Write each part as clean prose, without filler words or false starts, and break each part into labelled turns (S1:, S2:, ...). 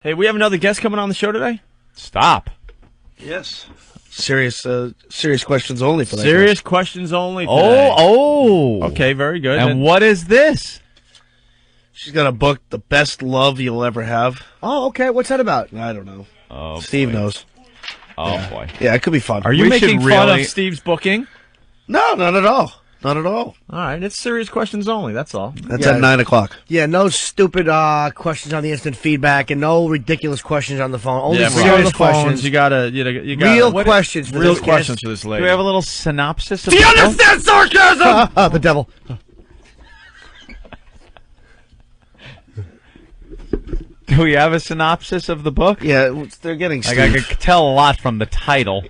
S1: Hey, we have another guest coming on the show today?
S2: Stop.
S3: Yes. Serious questions only for that.
S1: Serious questions only today.
S2: Oh.
S1: Okay, very good.
S2: And what is this?
S3: She's got a book, The Best Love You'll Ever Have.
S4: Oh, okay. What's that about?
S3: I don't know.
S2: Oh,
S3: Steve
S2: boy.
S3: knows.
S2: Oh, boy.
S3: Yeah, it could be fun.
S1: Are you
S2: We
S1: making
S2: should
S1: fun
S2: really-
S1: of Steve's booking?
S3: No, not at all. Not at all.
S1: All right, it's serious questions only, that's all.
S3: That's
S4: Yeah.
S3: at 9 o'clock.
S4: Yeah, no stupid questions on the instant feedback and no ridiculous questions on the phone. Only
S1: Yeah,
S4: serious
S1: the phones,
S4: questions.
S1: you gotta
S4: Real questions. For
S1: real
S4: this
S1: questions
S4: guest.
S1: for this
S2: Do
S1: lady.
S2: we have a little synopsis of
S1: Do you
S2: the book?
S1: understand sarcasm?
S4: The devil.
S2: Do we have a synopsis of the book?
S3: Yeah, they're getting
S2: Like, I
S3: Steve.
S2: could tell a lot from the title,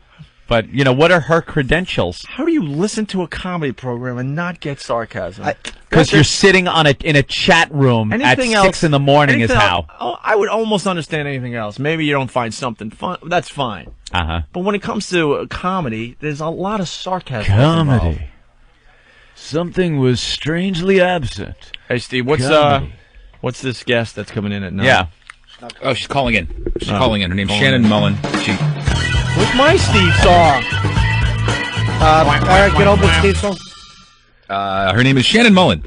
S2: but, what are her credentials?
S1: How do you listen to a comedy program and not get sarcasm?
S2: Because you're sitting in a chat room
S1: Anything
S2: at
S1: else,
S2: 6 in the morning is
S1: anything
S2: how.
S1: else- oh, I would almost understand anything else. Maybe you don't find something fun. That's fine.
S2: Uh-huh.
S1: But when it comes to comedy, there's a lot of sarcasm. involved.
S2: Comedy. Something was strangely absent.
S1: Hey, Steve,
S2: Comedy.
S1: what's this guest that's coming in at 9?
S2: Yeah.
S5: Oh, she's calling in. She's calling in. Her name's Shannon Mullen.
S1: What's my Steve song?
S4: Eric, get over Steve song.
S5: Her name is Shannon Mullen.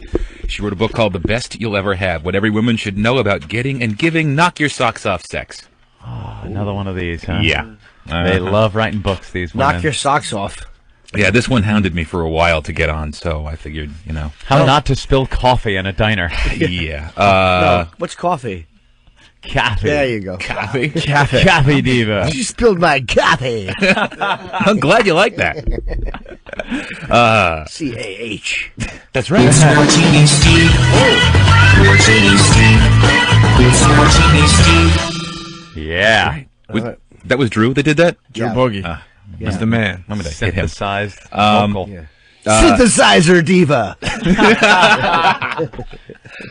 S5: She wrote a book called The Best You'll Ever Have, What Every Woman Should Know About Getting and Giving Knock Your Socks Off Sex.
S2: Another one of these, huh?
S5: Yeah.
S2: They love writing books, these women.
S4: Knock your socks off.
S5: Yeah, this one hounded me for a while to get on, so I figured,
S2: How not to spill coffee in a diner.
S5: Yeah.
S4: No, what's coffee?
S2: Coffee.
S4: There you go.
S5: Coffee.
S2: Coffee diva.
S4: You spilled my coffee.
S5: I'm glad you like that.
S4: CAH.
S5: That's right.
S6: It's Martini Steve. Martini Steve. It's Martini Steve.
S2: Yeah.
S5: That was Drew that did that?
S1: Drew
S4: Yeah.
S1: Boogie. He's the man.
S5: I'm going to hit him.
S2: Synthesized vocal.
S4: Yeah. Synthesizer diva.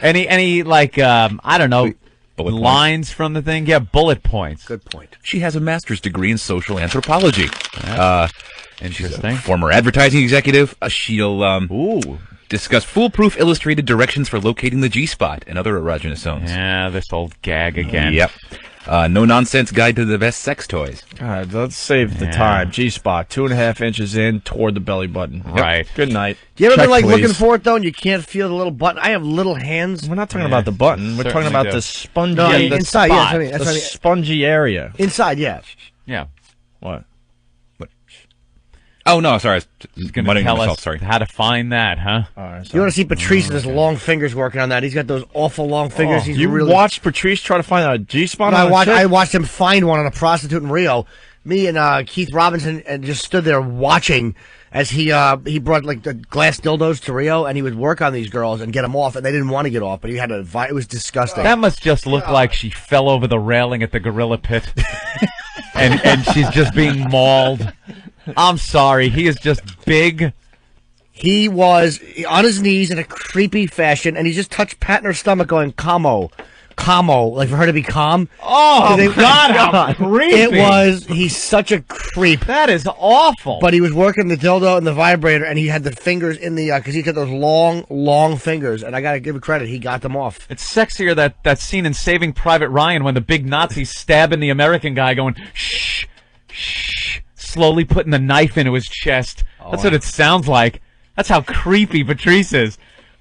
S2: Any I don't know,
S5: Bullet points.
S2: lines from the thing? Yeah, bullet points.
S4: Good point.
S5: She has a master's degree in social anthropology.
S2: Interesting.
S5: Former advertising executive. She'll
S2: Ooh.
S5: discuss foolproof illustrated directions for locating the G-spot and other erogenous zones.
S2: Yeah, this old gag again.
S5: Yep. No-nonsense guide to the best sex toys.
S1: God, let's save the
S2: Yeah.
S1: time. G-spot, 2.5 inches in toward the belly button. Yep.
S2: Right.
S1: Good night.
S4: You ever
S1: Check,
S4: been like
S1: please.
S4: looking for it though, and you can't feel the little button? I have little hands.
S1: We're not talking about the button. We're talking
S2: Certainly
S1: about
S2: do.
S1: the spongy,
S4: No,
S1: the
S4: inside.
S1: spot,
S4: Yeah, that's what I mean. That's
S1: the
S4: what I mean.
S1: spongy area.
S4: Inside, yeah.
S2: Yeah.
S1: What?
S5: Oh, no, sorry. I was
S2: He's going to
S5: muttering to
S2: tell
S5: myself,
S2: us
S5: sorry.
S2: how to find that, huh?
S1: All right,
S4: You want to see Patrice and his long fingers working on that? He's got those awful long fingers. He's
S1: you
S4: really.
S1: watched Patrice try to find a G-spot
S4: No,
S1: on a chick?
S4: I watched him find one on a prostitute in Rio. Me and Keith Robinson and just stood there watching as he brought like the glass dildos to Rio, and he would work on these girls and get them off, and they didn't want to get off, but he had to. It was disgusting.
S2: That must just look like she fell over the railing at the gorilla pit. and she's just being mauled. I'm sorry. He is just big.
S4: He was on his knees in a creepy fashion, and he just touched patting her stomach, going "Camo, Camo," like for her to be calm.
S2: Oh,
S4: They-
S2: God, how creepy.
S4: It was. He's such a creep.
S2: That is awful.
S4: But he was working the dildo and the vibrator, and he had the fingers in the because he got those long fingers, and I gotta give him credit. He got them off.
S2: It's sexier that scene in Saving Private Ryan when the big Nazi's stabbing the American guy going, shh, shh, slowly putting the knife into his chest. That's what it sounds like. That's how creepy Patrice is.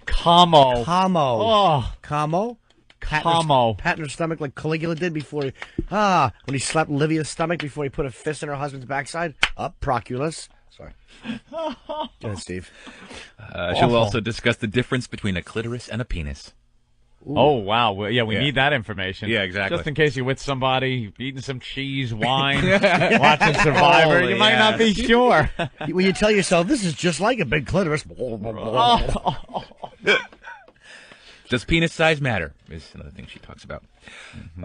S2: Camo.
S4: Camo,
S2: Oh,
S4: Camo.
S2: Camo.
S4: Patting her stomach like Caligula did before he, when he slapped Livia's stomach before he put a fist in her husband's backside. Up, Proculus. Sorry. Go ahead, Steve.
S5: She'll also discuss the difference between a clitoris and a penis.
S2: Oh, wow. Well, yeah, we
S5: Yeah.
S2: need that information.
S5: Yeah, exactly.
S2: Just in case you're with somebody, eating some cheese, wine, watching Survivor, you might not be sure.
S4: When you tell yourself, this is just like a big clitoris.
S5: Does penis size matter? Is another thing she talks about.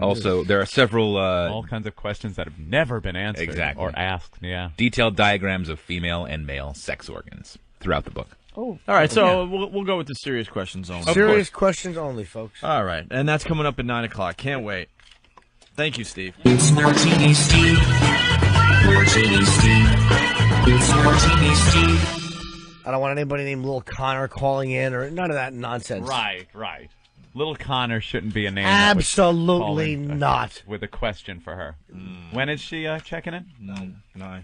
S5: Also, there are several
S2: All kinds of questions that have never been answered
S5: Exactly.
S2: or asked. Yeah.
S5: detailed diagrams of female and male sex organs throughout the book.
S1: All right, so we'll go with the serious questions only.
S4: Serious questions only, folks.
S1: All right, and that's coming up at 9 o'clock. Can't wait. Thank you, Steve.
S6: It's Martini Steve. Martini Steve. It's Martini Steve.
S4: I don't want anybody named Lil Connor calling in or none of that nonsense.
S2: Right. Little Connor shouldn't be a name. that would call
S4: Absolutely
S2: in,
S4: not.
S2: With a question for her. When is she checking in?
S1: 9.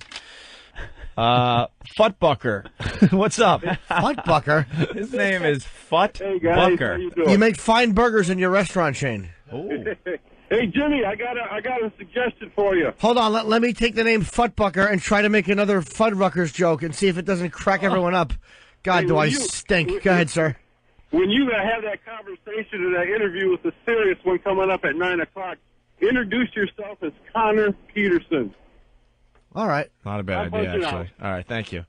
S1: Futbucker. What's up?
S4: Fuckbucker.
S2: His name is Fut
S7: Hey guys, how
S2: Bucker.
S7: you doing?
S4: You make fine burgers in your restaurant chain.
S7: Hey Jimmy, I got a suggestion for you.
S4: Hold on, let me take the name Futbucker and try to make another Fuddruckers joke and see if it doesn't crack everyone up. God,
S7: Hey,
S4: do I
S7: will you-
S4: stink. Go ahead, sir.
S7: When you have that conversation and that interview with the serious one coming up at 9 o'clock, introduce yourself as Connor Peterson.
S4: All right.
S1: Not a bad
S7: I'll
S1: idea,
S7: punch it
S1: actually. All right, thank you.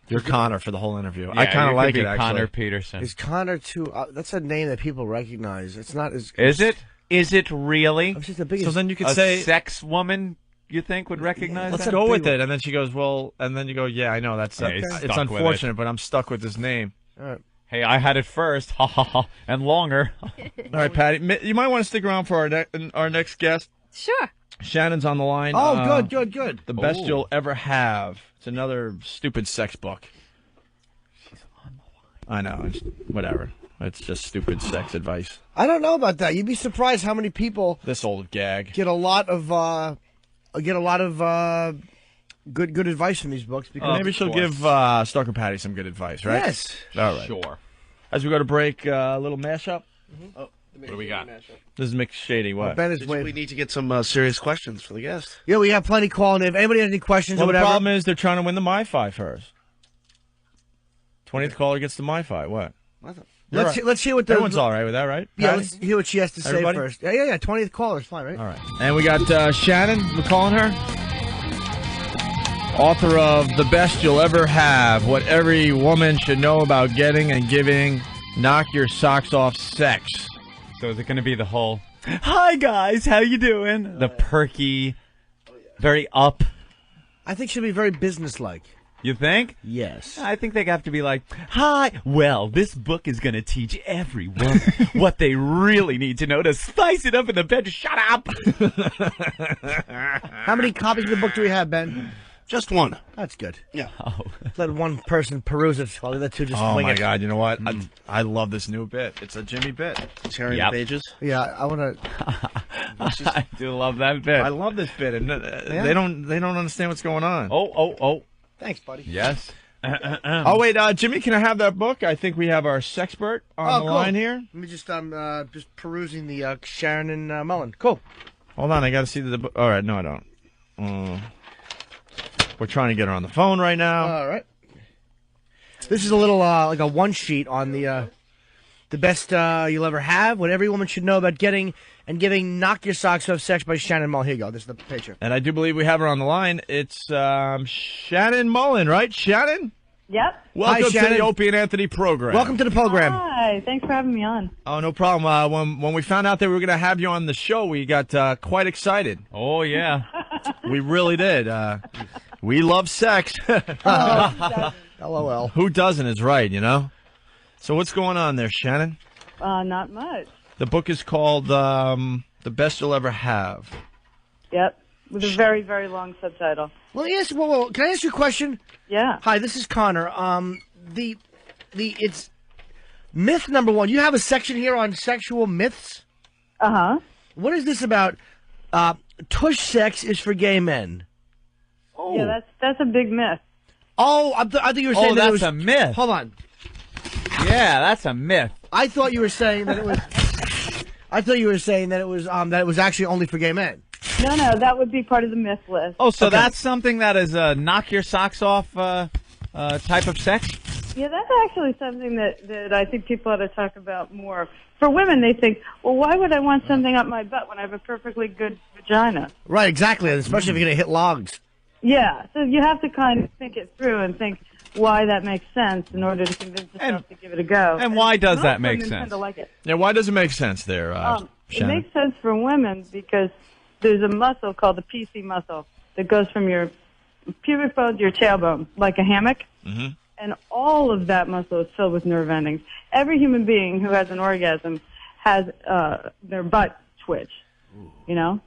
S1: You're Connor for the whole interview.
S2: Yeah,
S1: I kind
S2: you
S1: of
S2: could
S1: like
S2: be
S1: it, actually.
S2: Connor Peterson.
S4: Is Connor too... that's a name that people recognize. It's not as...
S2: Is it? Is it really?
S4: I'm just the biggest...
S1: So then you could
S2: A
S1: say,
S2: sex woman, you think, would recognize
S1: let's
S2: that?
S1: go with it. And then she goes, well, and then you go, yeah, I know. That's
S2: Yeah, he's
S1: it's
S2: stuck with
S1: unfortunate, but I'm stuck with this name.
S4: All right.
S2: Hey, I had it first. Ha ha ha. And longer.
S1: All right, Patty, you might want to stick around for our next guest.
S8: Sure.
S1: Shannon's on the line.
S4: Oh, good.
S1: The best
S2: Oh.
S1: you'll ever have. It's another stupid sex book. She's on the line. I know. Whatever. It's just stupid sex advice.
S4: I don't know about that. You'd be surprised how many people
S1: This old gag.
S4: get a lot of good advice from these books because
S1: Maybe she'll give Stalker Patty some good advice, right?
S4: yes.
S1: All right.
S2: Sure.
S1: As we go to break, a little mashup.
S3: What
S2: do we got?
S1: This is Mick Shady. What?
S4: Ben is
S3: We
S4: waiting.
S3: need to get some serious questions for the guest.
S4: Yeah, we have plenty calling. If anybody has any questions
S1: Well,
S4: or
S1: the
S4: whatever,
S1: problem is they're trying to win the MiFi first. 20th caller gets the MiFi. What?
S4: let's hear what the
S1: Everyone's all right with that, right?
S4: yeah.
S1: Patty?
S4: Let's hear what she has to
S1: Everybody?
S4: say first. Yeah. 20th caller is fine, right?
S1: All right. And we got Shannon. We're calling her. Author of The Best You'll Ever Have, What Every Woman Should Know About Getting and Giving Knock Your Socks Off Sex.
S2: So is it going to be the whole, hi guys, how you doing? The perky, very up.
S4: I think she'll be very businesslike.
S2: You think?
S4: Yes.
S2: I think they have to be like, hi, well, this book is going to teach every woman what they really need to know to spice it up in the bed. Shut up!
S4: How many copies of the book do we have, Ben?
S3: Just one.
S4: That's good.
S3: Yeah.
S4: Let one person peruse it while the other two just
S1: Oh,
S4: wing
S1: my
S4: it.
S1: God. You know what? I love this new bit. It's a Jimmy bit.
S3: Tearing
S2: Yep.
S3: the pages.
S4: Yeah, I want to.
S2: I do love that bit.
S1: I love this bit. And they don't understand what's going on.
S2: Oh.
S4: Thanks, buddy.
S2: Yes.
S1: Oh, wait, Jimmy, can I have that book? I think we have our Sexpert on the
S4: cool.
S1: line here.
S4: Let me just perusing the Sharon and Mullen. Cool.
S1: Hold on, I got to see the book. All right, no, I don't. We're trying to get her on the phone right now.
S4: All right. This is a little like a one sheet on the best you'll ever have. What every woman should know about getting and giving. Knock Your Socks Off Sex by Shannon Mullen. Here you go. This is the picture.
S1: And I do believe we have her on the line. It's Shannon Mullen, right? Shannon?
S9: Yep.
S1: Welcome to
S4: Shannon.
S1: the Opie and Anthony program.
S4: Welcome to the program.
S9: Hi. Thanks for having me on.
S1: Oh, no problem. When we found out that we were going to have you on the show, we got quite excited.
S2: Oh, yeah.
S1: We really did. We love sex.
S4: LOL.
S1: Who doesn't is right, you know? So what's going on there, Shannon?
S9: Not much.
S1: The book is called The Best You'll Ever Have.
S9: Yep. With a very, very long subtitle.
S4: Well, yes. Well, can I ask you a question?
S9: Yeah.
S4: Hi, this is Connor. It's myth number one. You have a section here on sexual myths.
S9: Uh-huh.
S4: What is this about? Tush sex is for gay men.
S9: Yeah, that's a big myth.
S4: Oh, I thought you were saying
S2: Oh,
S4: that it
S2: that's
S4: was
S2: a myth.
S4: Hold on.
S2: Yeah, that's a myth.
S4: I thought you were saying that it was. I thought you were saying that it was actually only for gay men.
S9: No, that would be part of the myth list.
S2: Oh, so
S4: Okay.
S2: that's something that is a knock your socks off type of sex?
S9: Yeah, that's actually something that I think people ought to talk about more. For women, they think, well, why would I want something up my butt when I have a perfectly good vagina?
S4: Right, exactly. Especially if you're gonna hit logs.
S9: Yeah, so you have to kind of think it through and think why that makes sense in order to convince yourself to give it a go.
S2: And why does
S9: most
S2: that make
S9: women tend
S2: sense?
S9: to like it.
S1: Yeah, why does it make sense there,
S9: It
S1: Shannon?
S9: makes sense for women because there's a muscle called the PC muscle that goes from your pubic bone to your tailbone, like a hammock.
S1: Mm-hmm.
S9: And all of that muscle is filled with nerve endings. Every human being who has an orgasm has their butt twitch. You know?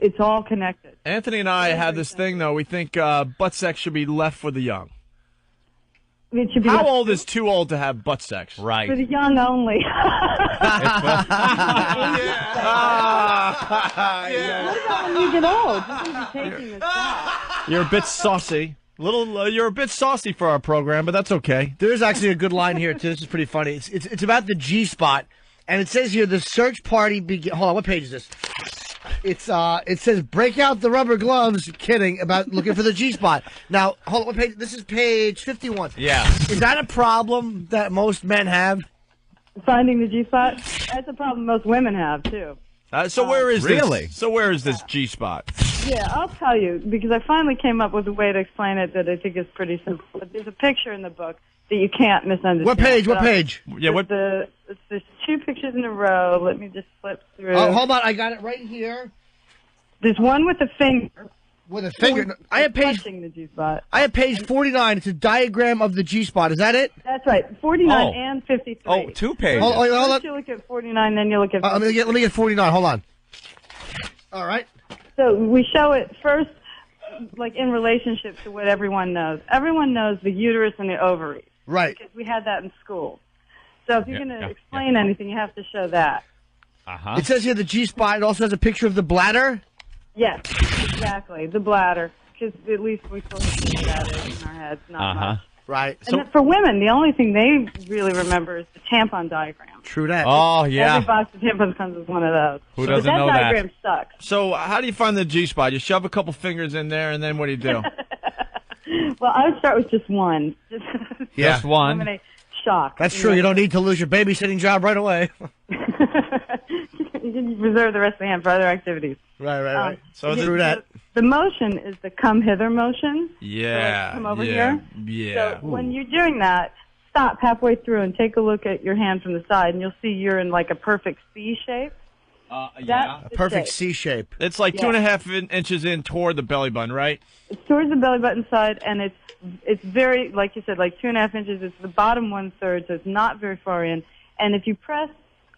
S9: It's all connected.
S1: Anthony and I have this thing, though. We think butt sex should be left for the young.
S9: It should be
S1: How
S9: left
S1: old is too old to have butt sex?
S9: for
S2: Right.
S9: the young only. What about when you get old? You can be taking this back.
S1: You're a bit saucy. You're a bit saucy for our program, but that's okay.
S4: There's actually a good line here too. This is pretty funny. It's about the G spot, and it says here the search party begin. Hold on, what page is this? It says break out the rubber gloves. Kidding about looking for the G spot. Now hold on, what page? This is page 51.
S2: Yeah.
S4: Is that a problem that most men have?
S9: Finding the G spot? That's a problem most women have, too.
S1: So where is
S2: Really?
S1: this? So where is this G spot?
S9: Yeah, I'll tell you, because I finally came up with a way to explain it that I think is pretty simple. But there's a picture in the book that you can't misunderstand.
S4: What page? What
S9: So,
S4: page?
S1: Yeah, what?
S9: There's two pictures in a row. Let me just flip through.
S4: Oh, hold on, I got it right here
S9: There's one with a finger.
S4: with a finger. I have page.
S9: Touching the G spot.
S4: I have page 49. It's a diagram of the G spot. Is that it?
S9: That's right, 49
S2: Oh.
S9: and 53.
S2: Oh, 2 pages.
S4: Hold
S9: First
S4: on.
S9: you look at 49, then you look at.
S4: Let me get 49. Hold on. All right.
S9: So we show it first, like in relationship to what everyone knows. Everyone knows the uterus and the ovaries.
S4: Right.
S9: Because we had that in school. So if you're
S2: Yeah,
S9: going to
S2: yeah,
S9: explain anything, you have to show that.
S2: Uh-huh.
S4: It says here the G spot. It also has a picture of the bladder.
S9: Yes, exactly. The bladder. Because at least we still have that in our heads, not much.
S4: Right.
S9: And then for women, the only thing they really remember is the tampon diagram.
S4: True that.
S2: Oh, yeah.
S9: Every box of tampons comes with one of those.
S2: Who doesn't
S9: but
S2: know
S9: that
S2: that?
S9: diagram sucks.
S1: So how do you find the G spot? You shove a couple fingers in there, and then what do you do?
S9: Well, I would start with just one. Just
S4: Yeah.
S2: Just one.
S9: eliminate shock.
S4: That's true. You don't need to lose your babysitting job right away.
S9: You can reserve the rest of the hand for other activities.
S4: Right.
S1: So
S4: True that.
S9: The motion is the come hither motion.
S1: Yeah.
S9: So, like, come over
S1: yeah,
S9: here.
S1: Yeah.
S9: So when you're doing that, stop halfway through and take a look at your hand from the side, and you'll see you're in like a perfect C shape.
S2: Yeah.
S9: That's the
S4: Perfect
S9: shape.
S4: C shape.
S1: It's like
S9: Yeah.
S1: 2.5 inches in toward the belly button, right?
S9: It's towards the belly button side, and it's very, like you said, like 2.5 inches. It's the bottom 1/3, so it's not very far in. And if you press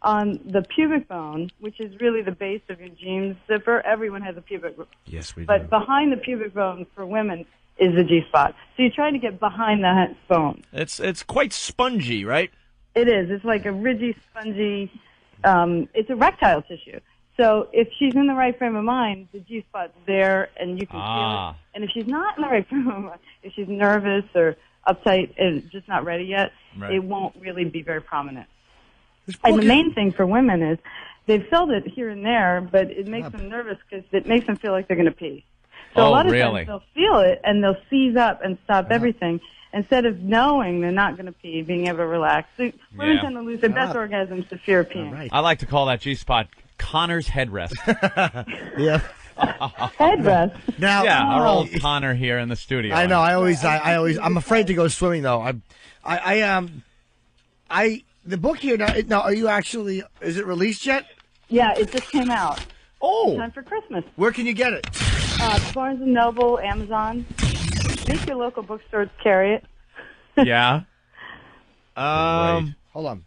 S9: on the pubic bone, which is really the base of your jeans zipper, everyone has a pubic bone.
S4: Yes, we
S9: But behind the pubic bone for women is the G spot. So you're trying to get behind that bone.
S1: It's quite spongy, right?
S9: It is. It's like a ridgy, spongy. It's erectile tissue. So if she's in the right frame of mind, the G spot's there, and you can feel it. And if she's not in the right frame of mind, if she's nervous or uptight and just not ready yet,
S1: Right.
S9: it won't really be very prominent. And the main thing for women is they've felt it here and there, but it makes them nervous because it makes them feel like they're going to pee. So a
S2: Oh,
S9: lot of
S2: really?
S9: times they'll feel it and they'll seize up and stop everything instead of knowing they're not going to pee, being able to relax. So women
S2: Yeah.
S9: tend to lose their best orgasms to fear of peeing.
S4: Right.
S2: I like to call that G-spot Connor's headrest.
S4: Yeah.
S9: Headrest.
S4: Now,
S2: Yeah, our old Connor here in the studio.
S4: I know. I'm afraid to go swimming though. The book here now. Are you actually? Is it released yet?
S9: Yeah, it just came out.
S4: Oh,
S9: Time for Christmas.
S4: where can you get it?
S9: Barnes & Noble, Amazon. I think your local bookstores carry it.
S2: Yeah.
S1: Um.
S4: Hold on.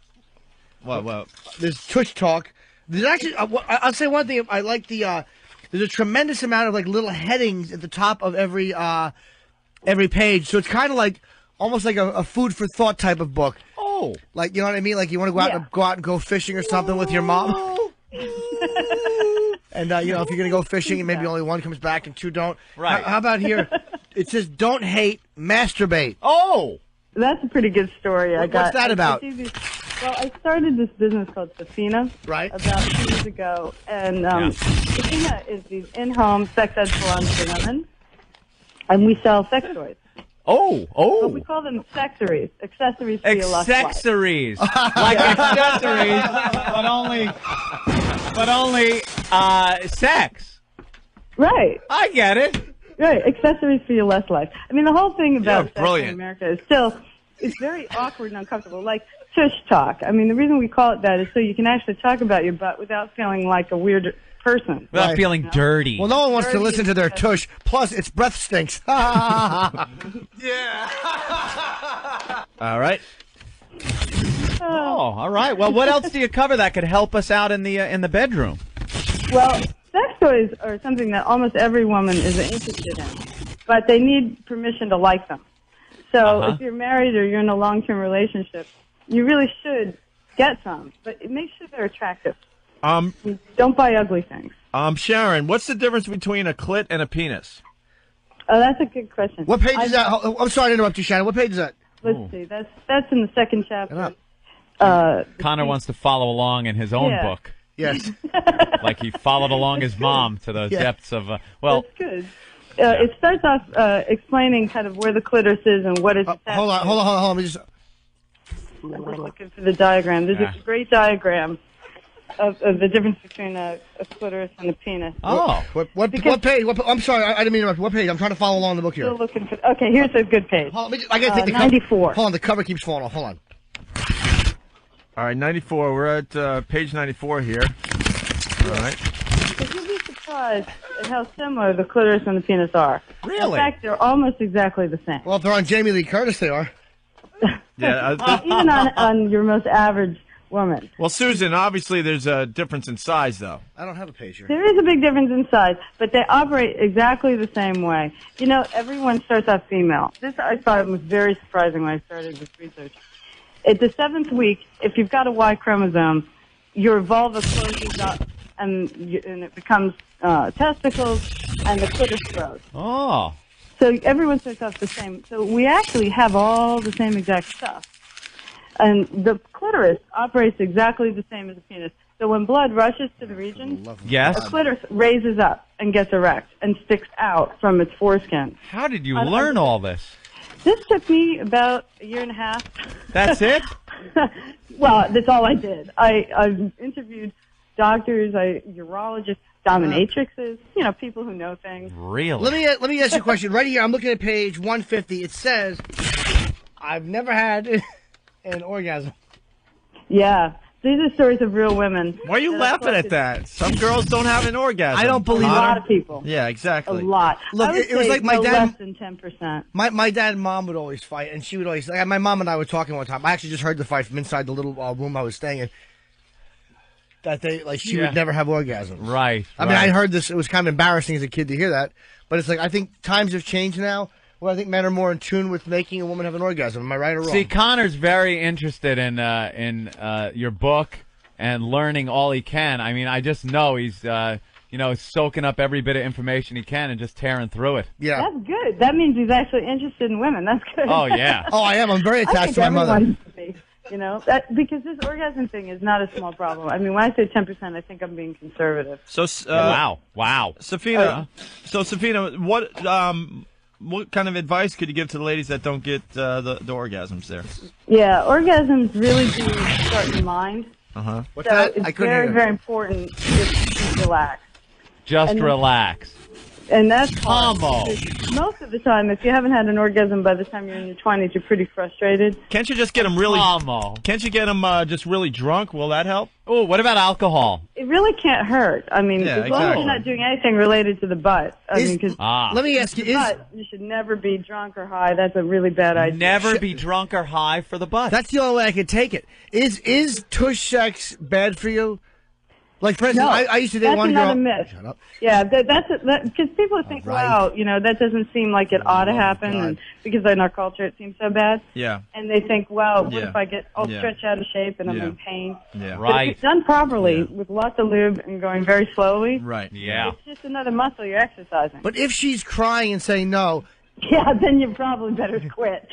S1: What?
S4: There's Tush Talk. There's actually. I'll say one thing. I like the. There's a tremendous amount of like little headings at the top of every page, so it's kind of like almost like a food for thought type of book.
S2: Oh.
S4: Like, you know what I mean? Like you want to go out and go fishing or something with your mom. And if you're gonna go fishing and maybe only one comes back and two don't.
S2: Right.
S4: How about here? It says don't hate, masturbate.
S2: Oh.
S9: That's a pretty good story. I got.
S4: What's that about?
S9: Well, I started this business called Safina
S4: Right.
S9: about 2 years ago, and Safina is these in-home sex ed salons for women, and we sell sex toys. But we call them accessories. Accessories for your lust life.
S2: Accessories. Like accessories, but only sex.
S9: Right.
S2: I get it.
S9: Right. Accessories for your lust life. I mean, the whole thing about sex
S1: brilliant.
S9: in America is still, it's very awkward and uncomfortable. Like tush talk. I mean, the reason we call it that is so you can actually talk about your butt without feeling like a weird person.
S2: Without
S4: Right.
S2: feeling dirty.
S4: Well, no one wants to
S9: Dirty
S4: listen to their
S9: and-
S4: tush. Plus, its breath stinks.
S1: All right.
S2: Oh, all right. Well, what else do you cover that could help us out in the bedroom?
S9: Well, sex toys are something that almost every woman is interested in, but they need permission to like them. So if you're married or you're in a long-term relationship, you really should get some, but make sure they're attractive. Don't buy ugly things.
S1: Sharon, what's the difference between a clit and a penis?
S9: Oh, that's a good question.
S4: What page is that? I'm sorry to interrupt you, Shannon. What page is that?
S9: Let's see. That's in the second chapter.
S2: Connor wants to follow along in his own book.
S4: Yes.
S2: Like he followed along his mom to the depths of,
S9: That's good. It starts off explaining kind of where the clitoris is and what it's attached
S4: hold on. Let me just...
S9: I'm just looking for the diagram. There's a great diagram of the difference between a clitoris and a penis.
S2: Oh.
S4: What page? I'm sorry, I didn't mean to interrupt. What page? I'm trying to follow along the book here.
S9: Still looking for... Okay, here's a good page.
S4: Hold on, I got to take the cover.
S9: 94.
S4: Hold on, the cover keeps falling off. Hold on.
S1: All right, 94. We're at page 94 here. All right.
S9: Because you'll be surprised at how similar the clitoris and the penis are.
S1: Really?
S9: In fact, they're almost exactly the same.
S4: Well, if they're on Jamie Lee Curtis, they are.
S1: Yeah.
S9: Even on your most average woman.
S1: Well, Susan, obviously there's a difference in size, though.
S4: I don't have a page here.
S9: There is a big difference in size, but they operate exactly the same way. You know, everyone starts off female. This I thought was very surprising when I started this research. At the 7th week, if you've got a Y chromosome, your vulva closes up and it becomes testicles, and the clitoris grows.
S2: Oh.
S9: So everyone starts off the same. So we actually have all the same exact stuff. And the clitoris operates exactly the same as the penis. So when blood rushes to the region,
S2: Yes.
S9: the clitoris raises up and gets erect and sticks out from its foreskin.
S2: How did you learn all this?
S9: This took me about a year and a half.
S2: That's it?
S9: Well, that's all I did. I interviewed doctors, urologists, dominatrixes, people who know things.
S2: Really?
S4: Let me ask you a question. Right here, I'm looking at page 150. It says, I've never had an orgasm.
S9: Yeah. These are stories of real women.
S1: Why are you laughing at that? Some girls don't have an orgasm.
S4: I don't believe
S9: A lot of people.
S1: Yeah, exactly.
S9: A lot.
S4: Look,
S9: I would
S4: it was
S9: say
S4: like my
S9: no
S4: dad-
S9: less than 10%.
S4: My dad and mom would always fight, and she would always... Like, my mom and I were talking one time. I actually just heard the fight from inside the little room I was staying in. That she would never have orgasms.
S2: Right.
S4: I mean, I heard this. It was kind of embarrassing as a kid to hear that. But it's like, I think times have changed now. Well, I think men are more in tune with making a woman have an orgasm. Am I right or wrong?
S2: See, Connor's very interested in your book and learning all he can. I mean, I just know he's soaking up every bit of information he can and just tearing through it.
S4: Yeah.
S9: That's good. That means he's actually interested in women. That's good.
S2: Oh yeah.
S4: Oh, I am. I'm very
S9: I
S4: attached
S9: think
S4: to my mother.
S9: everyone should be, because this orgasm thing is not a small problem. I mean, when I say 10%, I think I'm being conservative.
S1: So,
S2: Wow.
S1: Safina, what kind of advice could you give to the ladies that don't get the orgasms there?
S9: Yeah, orgasms really do start in the mind.
S1: Uh-huh.
S4: What's
S9: So
S4: that?
S9: it's
S4: I couldn't
S9: very,
S4: hear.
S9: very important to relax.
S2: Just
S9: And-
S2: relax.
S9: And that's hard.
S2: Combo.
S9: Because most of the time, if you haven't had an orgasm by the time you're in your 20s, you're pretty frustrated.
S1: Can't you just get them really?
S2: Combo.
S1: Can't you get them just really drunk? Will that help?
S2: Oh, what about alcohol?
S9: It really can't hurt. I mean,
S1: Yeah,
S9: as long as
S1: exactly.
S9: you're not doing anything related to the butt. I mean, because
S4: Let me ask you,
S9: butt, you should never be drunk or high. That's a really bad idea.
S2: Never be drunk or high for the butt.
S4: that's the only way I could take it. Is tush sex bad for you? Like, for instance,
S9: No,
S4: I used to date
S9: that's
S4: one
S9: another
S4: girl.
S9: myth.
S4: Shut up.
S9: Yeah, that's because people think,
S4: right.
S9: wow, that doesn't seem like it ought to happen,
S4: God.
S9: and because in our culture it seems so bad.
S1: Yeah.
S9: And they think, well, what
S1: Yeah.
S9: if I get all
S1: Yeah.
S9: stretched out of shape and I'm
S1: Yeah.
S9: in pain?
S1: Yeah.
S9: But if
S2: Right.
S9: it's done properly with lots of lube and going very slowly,
S1: Right.
S2: Yeah.
S9: it's just another muscle you're exercising.
S4: But if she's crying and saying no,
S9: Yeah, then you probably better quit.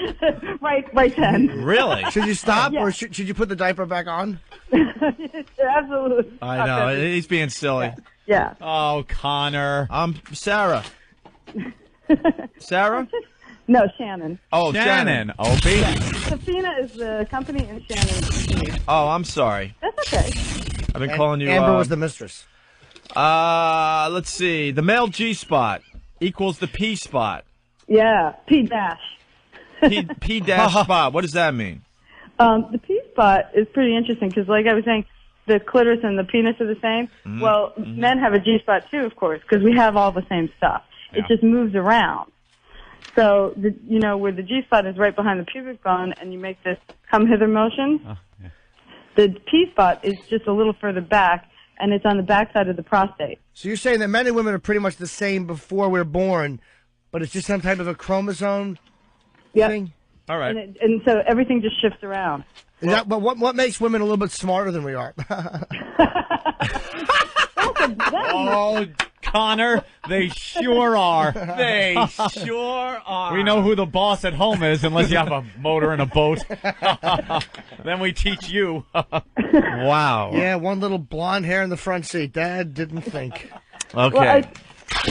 S9: right then.
S1: Really?
S4: should you stop
S9: Yeah.
S4: or should you put the diaper back on?
S9: Absolutely.
S1: I know. He's being silly.
S9: Yeah.
S2: Oh, Connor.
S1: Sarah. Sarah?
S9: No, Shannon.
S1: Oh,
S2: Shannon. Opie.
S9: Safina is the company and Shannon is the company.
S1: Oh, I'm sorry.
S9: That's okay.
S1: I've been calling you.
S4: Amber was the mistress.
S1: Let's see. The male G spot equals the P spot.
S9: Yeah, P dash.
S1: P dash spot. What does that mean?
S9: The P spot is pretty interesting because, like I was saying, the clitoris and the penis are the same.
S1: Mm-hmm.
S9: Well, men have a G spot too, of course, because we have all the same stuff.
S2: Yeah.
S9: It just moves around. So, where the G spot is right behind the pubic bone, and you make this come hither motion.
S2: Oh, yeah.
S9: The P spot is just a little further back, and it's on the backside of the prostate.
S4: So you're saying that men and women are pretty much the same before we're born, but it's just some type of a chromosome
S9: Yep.
S4: thing?
S1: All right.
S9: And so everything just shifts around.
S4: Is that, but what makes women a little bit smarter than we are?
S2: Oh, Connor, they sure are.
S1: They sure are.
S2: We know who the boss at home is, unless you have a motor and a boat. Then we teach you.
S1: Wow.
S4: Yeah, one little blonde hair in the front seat. Dad didn't think.
S1: Okay.
S9: Well,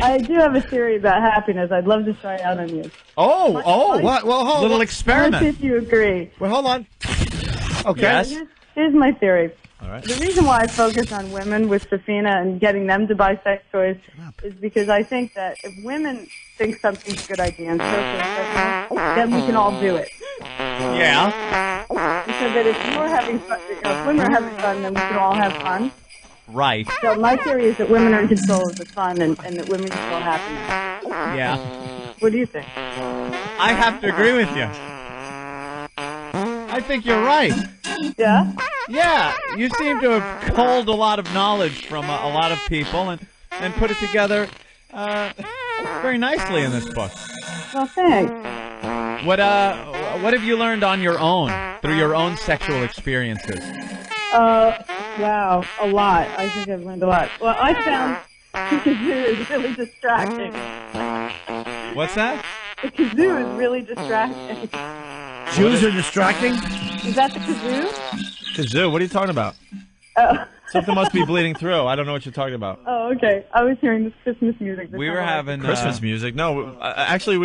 S9: I do have a theory about happiness. I'd love to try out on you.
S2: Oh,
S4: What? Well, hold
S2: little
S4: on.
S9: Let's see
S2: experiment.
S9: if you agree.
S4: Well, hold on. Okay.
S2: Yes.
S9: Here's my theory.
S1: All right.
S9: The reason why I focus on women with Safina and getting them to buy sex toys is because I think that if women think something's a good idea and then we can all do it.
S2: Yeah.
S9: So that if you're having fun, if women are having fun, then we can all have fun.
S2: Right.
S9: So my theory is that women are in control of the fun and that women control happiness.
S2: Yeah.
S9: What do you think?
S2: I have to agree with you. I think you're right.
S9: Yeah?
S2: Yeah, you seem to have culled a lot of knowledge from a lot of people and put it together very nicely in this book.
S9: Well, thanks.
S2: What have you learned on your own through your own sexual experiences?
S9: Wow, a lot. I think I've learned a lot. Well, I found the kazoo is really distracting.
S2: What's that?
S9: The kazoo is really distracting.
S4: Jews are distracting.
S9: Is that the kazoo?
S1: Kazoo, what are you talking about?
S9: Oh.
S1: Something must be bleeding through. I don't know what you're talking about.
S9: Oh, okay. I was hearing this Christmas music.
S2: We were having
S1: Christmas music? No, actually,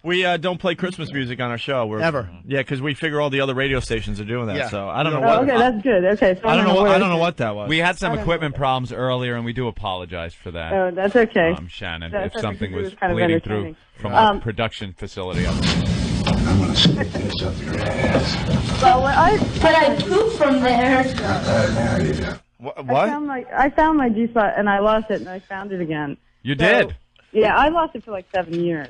S1: we don't play Christmas music on our show.
S4: Ever.
S1: Yeah, because we figure all the other radio stations are doing that.
S4: Yeah.
S1: So I don't know
S9: Oh,
S1: what.
S9: okay, that's good. Okay, so
S1: I don't know.
S9: where
S1: I don't know what that was.
S2: We had some equipment problems earlier, and we do apologize for that.
S9: Oh, that's okay.
S2: Shannon,
S9: That's
S2: if something
S9: okay.
S2: was
S9: It was kind of
S2: bleeding through
S9: entertaining.
S2: from our production facility up there.
S6: I'm gonna stick this up your ass.
S9: Well,
S8: But I poop from there.
S1: What?
S9: I found my G spot and I lost it and I found it again.
S2: You
S9: So,
S2: did?
S9: Yeah, I lost it for like 7 years.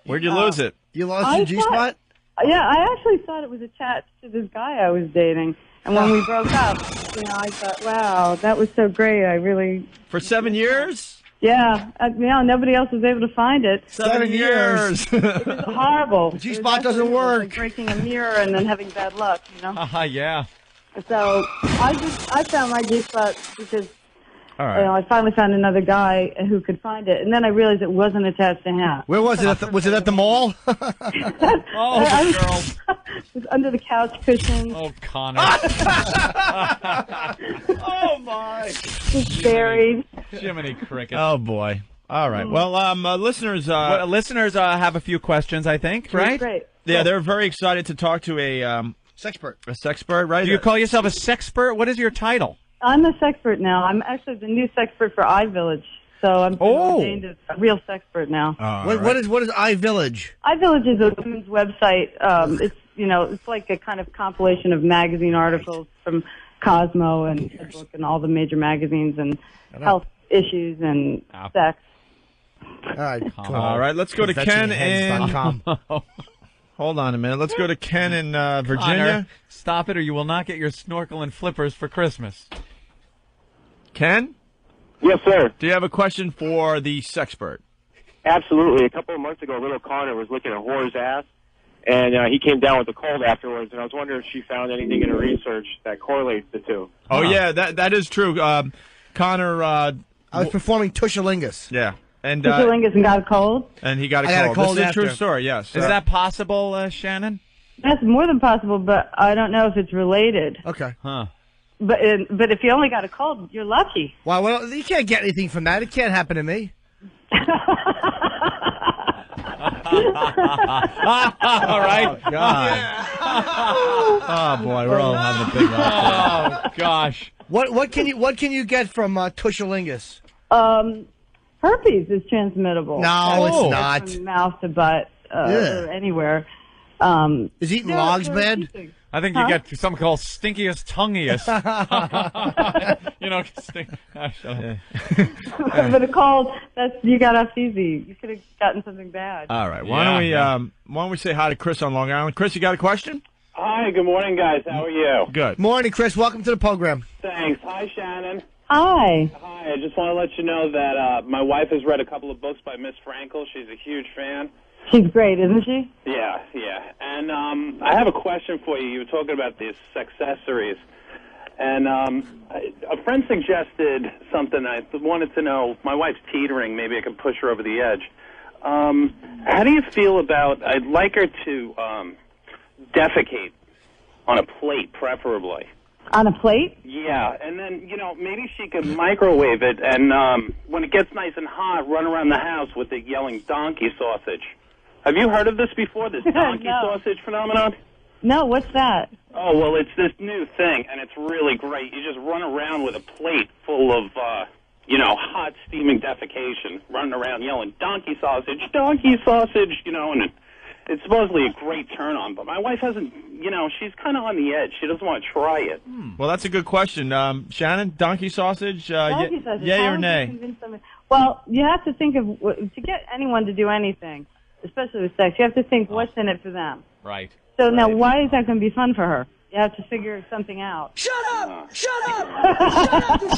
S1: Where'd you lose it?
S4: You lost
S9: I
S4: your G spot?
S9: Yeah, I actually thought it was attached to this guy I was dating. And when we broke up, I thought, wow, that was so great. I really...
S1: For 7 years?
S9: Yeah, nobody else was able to find it.
S1: 7 years.
S9: It was horrible.
S4: G-spot doesn't
S9: It was
S4: work.
S9: like breaking a mirror and then having bad luck,
S2: Yeah.
S9: So I found my G spot because
S1: All right.
S9: I finally found another guy who could find it, and then I realized it wasn't attached to him.
S4: Where was it? Was it at the mall?
S2: Oh, the girl.
S9: It was under the couch cushions.
S2: Oh, Connor.
S1: Oh my!
S9: Just buried.
S2: Jiminy Cricket.
S1: Oh boy. All right. Well, listeners.
S2: Well, listeners have a few questions, I think, right?
S9: Great.
S1: Yeah, they're very excited to talk to a
S4: Sexpert.
S1: sexpert, right?
S2: Do you call yourself a sexpert? What is your title?
S9: I'm a sexpert now. I'm actually the new sexpert for iVillage. So I'm ordained as a real sexpert now.
S4: What is iVillage?
S9: iVillage is a women's website. It's like a kind of compilation of magazine articles from Cosmo and book and all the major magazines and health issues and sex.
S4: All right. Cool.
S1: All right. Let's go to Ken in.
S4: VetchingHeads.com.
S1: Hold on a minute. Let's go to Ken in Virginia.
S2: Connor, stop it, or you will not get your snorkel and flippers for Christmas.
S1: Ken,
S7: Yes, sir.
S1: do you have a question for the sexpert?
S7: Absolutely. A couple of months ago, little Connor was looking at whore's ass, and he came down with a cold afterwards, and I was wondering if she found anything in her research that correlates the two.
S1: Oh, yeah, that is true. Connor,
S4: I was performing Tushalingus.
S1: yeah. And
S9: Lingus and got a cold?
S1: and he got a
S4: I got a
S1: cold.
S4: cold
S1: This is a true
S4: after.
S1: story, yes.
S2: Is that possible, Shannon?
S9: That's more than possible, but I don't know if it's related.
S4: Okay.
S2: Huh.
S9: But if you only got a cold, you're lucky.
S4: Well, you can't get anything from that. It can't happen to me.
S2: All right.
S1: Oh, God. Oh, boy, we're all having a big laugh.
S2: Oh, gosh.
S4: What can you get from Tushalingus?
S9: Herpes is transmittable.
S4: No, it's not.
S9: From mouth to butt or anywhere.
S4: Is eating logs bad?
S2: I think you get something called stinkiest tongueiest.
S9: But a cold, you got off easy. You could have gotten something bad.
S1: All right. Why don't we say hi to Chris on Long Island? Chris, you got a question?
S7: Hi, good morning, guys. How are you?
S1: Good.
S4: Morning, Chris. Welcome to the program.
S7: Thanks. Hi, Shannon.
S9: Hi.
S7: Hi, I just want to let you know that my wife has read a couple of books by Miss Frankel. She's a huge fan.
S9: She's great, isn't she?
S10: Yeah. And I have a question for you. You were talking about these accessories. And a friend suggested something. I wanted to know, my wife's teetering. Maybe I could push her over the edge. How do you feel about, I'd like her to defecate on a plate, preferably.
S9: On a plate?
S10: Yeah, and then, maybe she could microwave it, and when it gets nice and hot, run around the house with it yelling donkey sausage. Have you heard of this before, this donkey sausage phenomenon?
S9: No, what's that?
S10: Oh, well, it's this new thing, and it's really great. You just run around with a plate full of, hot steaming defecation, running around yelling donkey sausage, and it's supposedly a great turn-on, but my wife hasn't, she's kind of on the edge. She doesn't want to try it.
S1: Well, that's a good question. Shannon, donkey sausage,
S9: Donkey sausage.
S1: yay
S9: How
S1: or
S9: would you
S1: nay?
S9: convince someone- Well, you have to think of, to get anyone to do anything, especially with sex, you have to think what's in it for them.
S2: Right.
S9: So now, why is that going to be fun for her? You have to figure something out.
S4: Shut up! Shut up!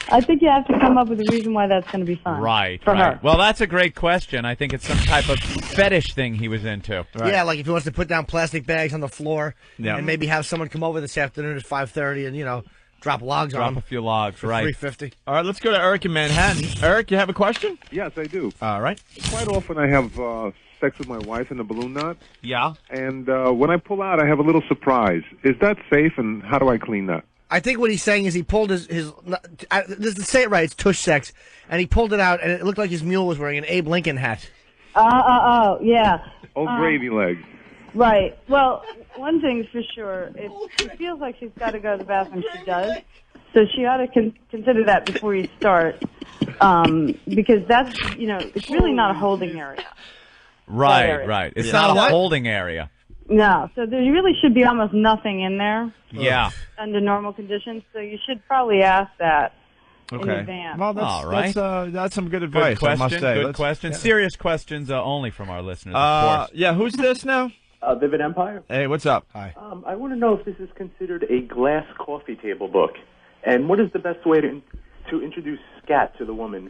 S9: I think you have to come up with a reason why that's going to be fun.
S2: Right.
S9: For her.
S2: Well, that's a great question. I think it's some type of fetish thing he was into.
S1: Right.
S4: Yeah, like if he wants to put down plastic bags on the floor
S1: Yeah.
S4: and maybe have someone come over this afternoon at 5:30 and, drop logs on
S2: Drop a
S4: them
S2: few logs,
S4: for
S2: right.
S4: $3.50.
S1: All right, let's go to Eric in Manhattan. Eric, you have a question?
S11: Yes, I do.
S1: All right.
S11: Quite often I have sex with my wife in the balloon knot,
S2: Yeah.
S11: and when I pull out, I have a little surprise. Is that safe, and how do I clean that?
S4: I think what he's saying is he pulled his to say it right, it's tush sex, and he pulled it out, and it looked like his mule was wearing an Abe Lincoln hat.
S9: Yeah.
S11: Old gravy legs.
S9: Right. Well, one thing's for sure. If she feels like she's got to go to the bathroom, she does. So she ought to consider that before you start, because that's, it's really not a holding area.
S2: Right. It's not a holding area.
S9: No. So there really should be almost nothing in there.
S2: Yeah.
S9: Under normal conditions. So you should probably ask that in
S1: Okay.
S9: advance.
S1: Well, that's,
S2: All right.
S1: that's some good
S2: Good
S1: advice, I must
S2: question.
S1: say.
S2: Good
S1: Let's-
S2: question. Serious questions only from our listeners, of course.
S1: Yeah, who's this now?
S12: Vivid Empire.
S1: Hey, what's up?
S4: Hi.
S12: I want to know if this is considered a glass coffee table book, and what is the best way to introduce scat to the woman?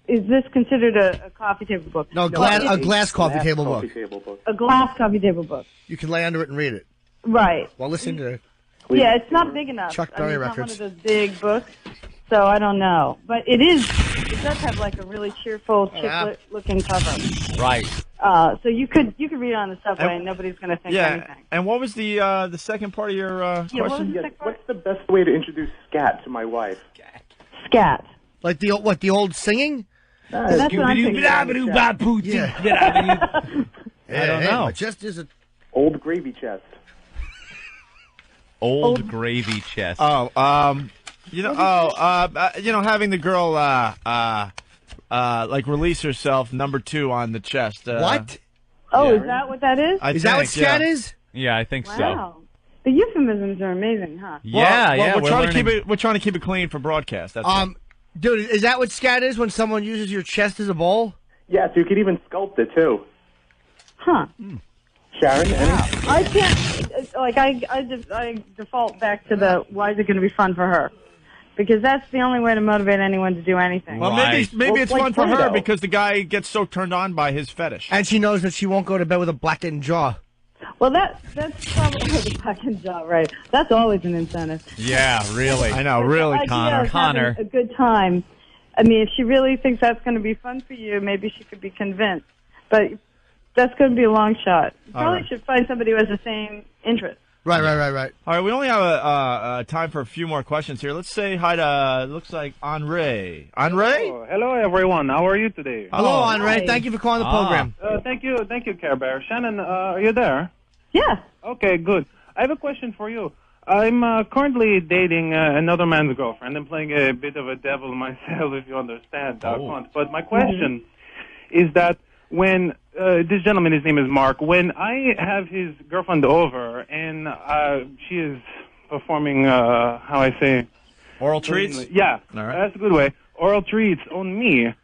S9: Is this considered a coffee table book?
S4: No, a glass coffee table book.
S9: A glass coffee table book.
S4: You can lay under it and read it.
S9: Right.
S4: While listening to it.
S9: Yeah, it's not big enough.
S4: Chuck
S9: I mean,
S4: Berry
S9: it's
S4: records.
S9: not one of those big books, so I don't know. But it does have like a really cheerful, chiclet-looking cover.
S2: Right.
S9: So you could read it on the subway and nobody's going to think anything.
S1: And what was the second part of your
S9: Yeah, what was
S1: question?
S9: the second part?
S12: What's the best way to introduce scat to my wife?
S9: Scat.
S4: Like the old singing?
S9: That's what I'm thinking.
S4: Yeah.
S2: I don't know.
S4: My chest is a
S12: Old gravy chest.
S2: Old gravy chest.
S1: Having the girl like release herself number 2 on the chest.
S4: what?
S9: Oh, is that what that is?
S4: Is that what scat is?
S2: Yeah, I think so.
S9: Wow. The euphemisms are amazing, huh?
S1: We're trying to keep it clean for broadcast. That's all.
S4: Dude, is that what scat is when someone uses your chest as a bowl?
S12: Yes, you could even sculpt it too.
S9: Huh.
S12: Sharon,
S9: I can't, I default back to the, why is it going to be fun for her? Because that's the only way to motivate anyone to do anything.
S1: Well, maybe it's fun for her
S12: Play-Doh.
S1: because the guy gets so turned on by his fetish.
S4: And she knows that she won't go to bed with a blackened jaw.
S9: Well, that's probably the fucking job, right? That's always an incentive.
S2: Yeah, really.
S1: I know, really,
S9: The idea of
S2: Connor.
S9: having a good time. I mean, if she really thinks that's going to be fun for you, maybe she could be convinced. But that's going to be a long shot. You probably should find somebody who has the same interest.
S4: Right.
S1: All right, we only have time for a few more questions here. Let's say hi to, looks like Henri. Henri?
S13: Oh, hello, everyone. How are you today?
S4: Hello, Henri. Thank you for calling the program.
S13: Thank you, Care Bear. Shannon, are you there?
S9: Yeah.
S13: Okay, good. I have a question for you. I'm currently dating another man's girlfriend. I'm playing a bit of a devil myself, if you understand. But my question is that when this gentleman, his name is Mark, when I have his girlfriend over and she is performing, how I say...
S1: Oral treats?
S13: Yeah,
S1: All right.
S13: that's a good way. Oral treats on me.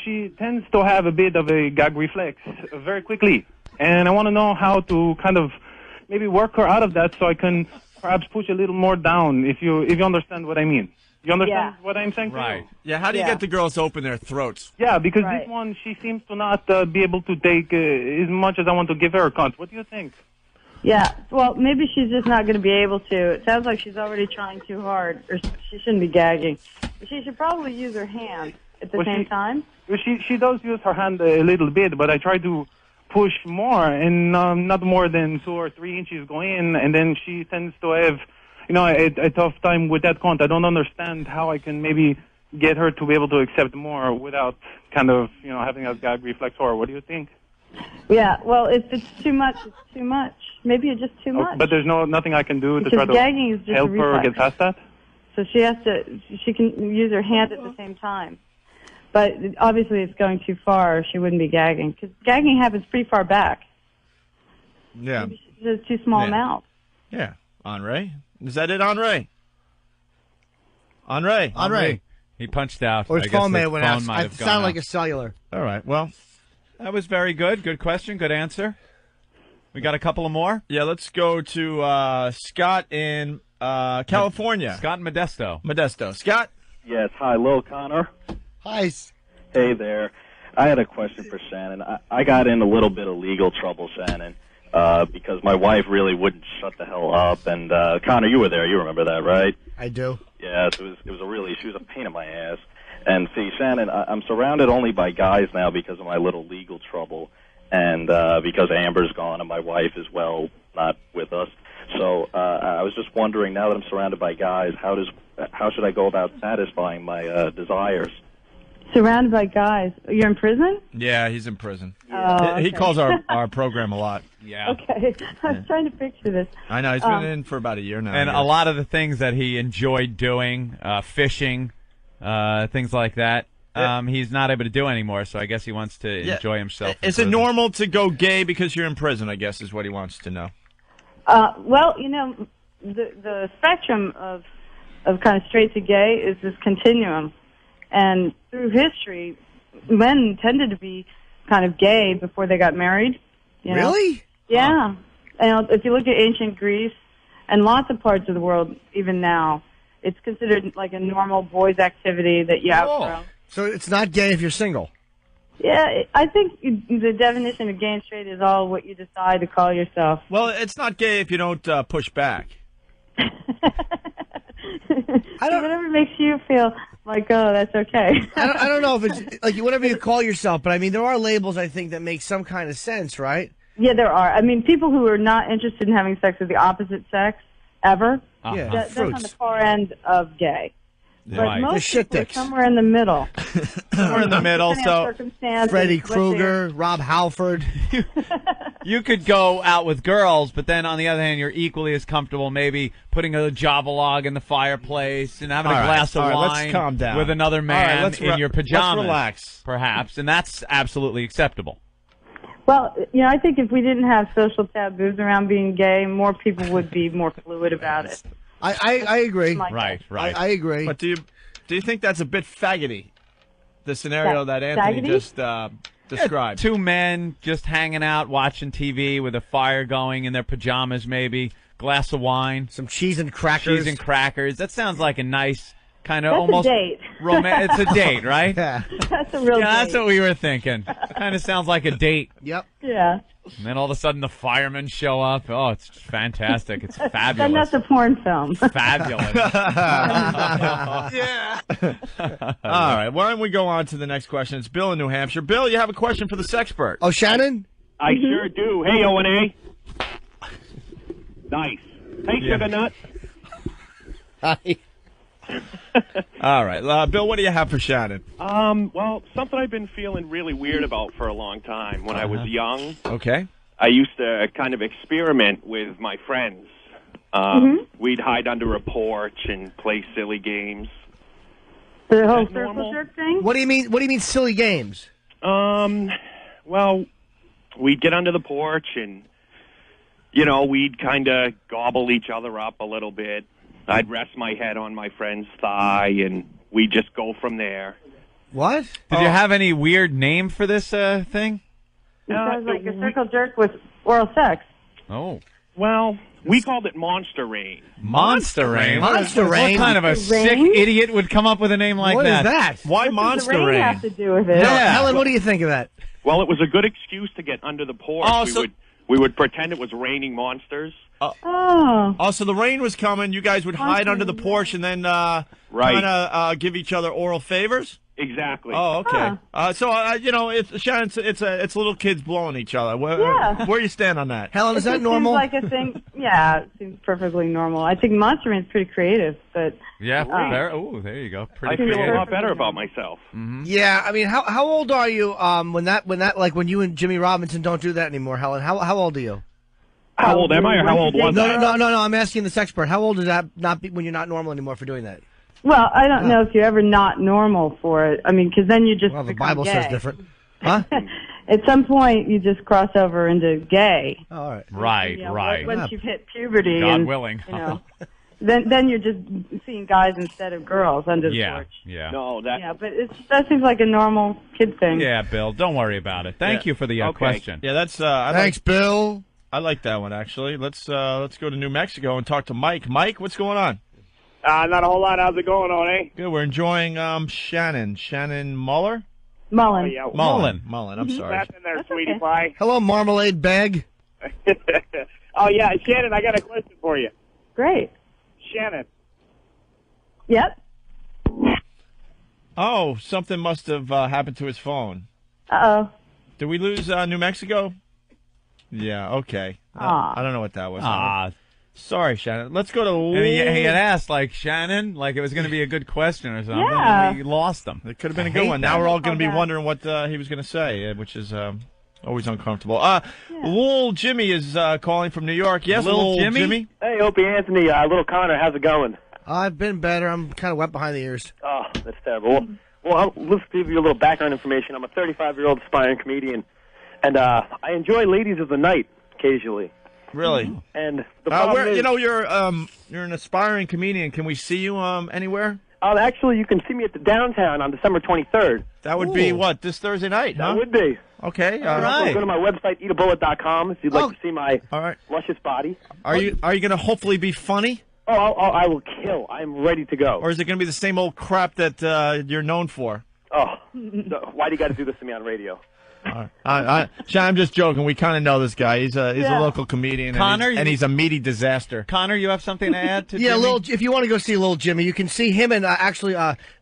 S13: She tends to have a bit of a gag reflex very quickly. And I want to know how to kind of maybe work her out of that so I can perhaps push a little more down, if you understand what I mean. You understand what I'm saying?
S2: Right.
S1: Yeah, how do you get the girls to open their throats?
S13: Yeah, because this one, she seems to not be able to take as much as I want to give her. What do you think?
S9: Yeah, well, maybe she's just not going to be able to. It sounds like she's already trying too hard, or she shouldn't be gagging. She should probably use her hand at the same time.
S13: Well, she does use her hand a little bit, but I try to push more, and not more than 2 or 3 inches go in, and then she tends to have, a tough time with that count. I don't understand how I can maybe get her to be able to accept more without kind of, having a gag reflex. Or what do you think?
S9: Yeah, well, if it's too much, it's too much. Maybe it's just too much.
S13: But there's nothing I can do to
S9: Because
S13: try
S9: gagging is
S13: to
S9: just
S13: help
S9: a
S13: her
S9: reflex.
S13: get past that?
S9: So she can use her hand at the same time. But obviously it's going too far. She wouldn't be gagging. Because gagging happens pretty far back.
S1: Yeah.
S9: It's too small mouth.
S1: Yeah. Henri? Is that it, Henri? Henri.
S2: He punched out.
S4: Or his
S2: I guess
S4: phone may
S2: the
S4: have went
S2: phone
S4: out.
S2: might
S4: It
S2: have gone
S4: sounded
S2: out.
S4: like a cellular.
S1: All right. Well,
S2: that was very good. Good question. Good answer. We got a couple of more?
S1: Yeah, let's go to Scott in California.
S2: Scott in
S1: Modesto. Scott?
S14: Yes. Hi, Lil Connor.
S4: Hi.
S14: Hey there. I had a question for Shannon. I got in a little bit of legal trouble, Shannon, because my wife really wouldn't shut the hell up. And Connor, you were there. You remember that, right?
S4: I do.
S14: Yeah, she was a pain in my ass. And see, Shannon, I'm surrounded only by guys now because of my little legal trouble, and because Amber's gone and my wife is, well, not with us. So I was just wondering, now that I'm surrounded by guys, how should I go about satisfying my desires?
S9: Surrounded by guys. You're in prison?
S1: Yeah, he's in prison.
S9: Oh,
S1: He
S9: okay.
S1: calls our program a lot.
S2: Yeah.
S9: Okay. I was trying to picture this.
S1: I know. He's been in for about a year now.
S2: And
S1: I
S2: a
S1: guess.
S2: lot of the things that he enjoyed doing, fishing, things like that, he's not able to do anymore, so I guess he wants to enjoy himself. in
S1: Is it
S2: prison.
S1: normal to go gay because you're in prison, I guess, is what he wants to know.
S9: Well, the spectrum of kind of straight to gay is this continuum. And through history, men tended to be kind of gay before they got married. You know?
S4: Really?
S9: Yeah. And if you look at ancient Greece and lots of parts of the world, even now, it's considered like a normal boys' activity that you outgrow.
S4: So it's not gay if you're single?
S9: Yeah, I think the definition of gay and straight is all what you decide to call yourself.
S1: Well, it's not gay if you don't push back.
S9: Whatever makes you feel like, oh, that's okay.
S4: I don't know if it's like whatever you call yourself, but I mean, there are labels I think that make some kind of sense, right?
S9: Yeah, there are. I mean, people who are not interested in having sex with the opposite sex ever,
S4: Yeah.
S9: that's on the far end of gay.
S1: Yeah.
S9: But
S1: Right.
S9: most
S4: The shit
S9: people are
S4: dicks.
S9: somewhere in the middle.
S2: Somewhere in the middle,
S9: Depending on
S2: so
S9: circumstances,
S4: Freddy
S9: what they're-
S4: Krueger, Rob Halford.
S2: you could go out with girls, but then on the other hand, you're equally as comfortable maybe putting a Java log in the fireplace and having
S1: All
S2: a
S1: right,
S2: glass of
S1: all right, let's
S2: wine
S1: calm down.
S2: with another
S1: All
S2: man
S1: right, let's
S2: in your pajamas.
S1: Let's relax.
S2: Perhaps, and that's absolutely acceptable.
S9: Well, I think if we didn't have social taboos around being gay, more people would be more fluid about it.
S4: I agree.
S2: Right.
S4: I agree.
S1: But do you think that's a bit faggoty, the scenario that Anthony
S9: Faggoty?
S1: just described?
S2: Two men just hanging out, watching TV with a fire going in their pajamas, maybe glass of wine,
S4: some cheese and crackers.
S2: Cheese and crackers. That sounds like a nice kind of
S9: That's
S2: almost
S9: a date.
S2: It's a date, right?
S4: Yeah.
S9: That's a real
S2: Yeah,
S9: date.
S2: that's what we were thinking. Kind of sounds like a date.
S4: Yep.
S9: Yeah.
S2: And then all of a sudden the firemen show up. Oh, it's fantastic. It's
S9: Then
S2: fabulous.
S9: that's a porn film.
S2: Fabulous.
S1: Yeah. All right. Why don't we go on to the next question? It's Bill in New Hampshire. Bill, you have a question for the Sexpert.
S4: Oh, Shannon?
S15: I sure do. Hey, O&A. Nice. Hey, Sugar Nut.
S4: Hi.
S1: All right. Bill, what do you have for Shannon?
S15: Well, something I've been feeling really weird about for a long time. When I was young,
S1: Okay.
S15: I used to kind of experiment with my friends. We'd hide under a porch and play silly games.
S9: The whole
S15: Is that
S9: circle
S15: normal?
S9: jerk thing?
S4: What do you mean? What do you mean silly games?
S15: Well, we'd get under the porch and, we'd kind of gobble each other up a little bit. I'd rest my head on my friend's thigh, and we'd just go from there.
S4: What?
S2: Did you have any weird name for this thing?
S9: It sounds like a circle jerk with oral sex.
S2: Oh.
S15: Well, We called it Monster Rain.
S2: Monster Rain?
S4: Monster
S2: What
S4: Rain?
S2: kind of a sick idiot would come up with a name like
S4: What is
S2: that?
S4: that?
S1: Why
S9: What does
S1: Monster
S9: the rain
S1: Rain?
S9: have to do with it?
S2: Yeah.
S4: Helen, what do you think of that?
S15: Well, it was a good excuse to get under the porch.
S1: Oh,
S15: we would pretend it was raining monsters.
S9: Oh.
S1: So the rain was coming. You guys would hide under the porch and then kind of give each other oral favors?
S15: Exactly.
S1: Oh, okay. Shannon, it's little kids blowing each other. Where you stand on that?
S4: Helen, is that normal?
S9: Seems like a thing. Yeah, it seems perfectly normal. I think Monster Rain's pretty creative, but
S2: Yeah, there you go. Pretty
S15: I feel
S2: creative.
S15: a lot better about myself.
S4: Yeah, I mean, how old are you when you and Jimmy Robinson don't do that anymore, Helen? How old are you?
S15: How old am I, or how old was I?
S4: No. I'm asking the Sexpert. How old is that not be when you're not normal anymore for doing that?
S9: well, I don't know if you're ever not normal for it. I mean, because then you just
S4: Well, the
S9: become
S4: Bible
S9: gay.
S4: says different. Huh?
S9: At some point, you just cross over into gay.
S4: Oh, all right.
S2: Right,
S9: You know,
S2: right.
S9: Once you've hit puberty,
S2: God
S9: and,
S2: willing.
S9: you know, then you're just seeing guys instead of girls under the porch.
S2: Yeah.
S15: No, that.
S9: Yeah, but that seems like a normal kid thing.
S2: Yeah, Bill, don't worry about it. Thank you for the question.
S1: Yeah, that's.
S4: Thanks, Bill.
S1: I like that one actually. Let's go to New Mexico and talk to Mike. Mike, what's going on?
S16: Not a whole lot. How's it going on, eh?
S1: Good. We're enjoying Shannon Muller.
S9: Mullen.
S16: Yeah.
S1: Mullen. I'm sorry.
S16: Nothing there, sweetie pie.
S4: Hello, marmalade bag.
S16: Oh, yeah. Shannon, I got a question for you.
S9: Great.
S16: Shannon.
S9: Yep.
S1: Oh, something must have happened to his phone.
S9: Uh-oh.
S1: Did we lose New Mexico? Yeah, okay. I don't know what that was. Sorry, Shannon. Let's go to...
S2: And he had asked, like, Shannon, like it was going to be a good question or something.
S9: Yeah.
S2: And we lost him.
S1: It could have been a good one. Now we're all going to be wondering what he was going to say, which is always uncomfortable. Lil Jimmy is calling from New York. Yes, Lil Jimmy?
S7: Hey, Opie, Anthony, little Connor, how's it going?
S4: I've been better. I'm kind of wet behind the ears.
S7: Oh, that's terrible. Well, let's give you a little background information. I'm a 35-year-old aspiring comedian, and I enjoy ladies of the night occasionally.
S1: Really?
S7: And the problem is...
S1: you're an aspiring comedian. Can we see you anywhere?
S7: Actually, you can see me at the downtown on December 23rd.
S1: That would be, what, this Thursday night, huh?
S7: That would be.
S1: Okay,
S7: all right. Go to my website, eatabullet.com, if you'd like to see my luscious body.
S1: Are you going to hopefully be funny?
S7: Oh, I will kill. I'm ready to go.
S1: Or is it going to be the same old crap that you're known for?
S7: Oh, no, why do you got to do this to me on radio?
S1: Sean, I'm just joking. We kind of know this guy. He's a local comedian,
S2: Connor,
S1: and he's a meaty disaster.
S2: Connor, you have something to add to
S4: Yeah,
S2: Jimmy?
S4: if you want to go see Lil Jimmy, you can see him and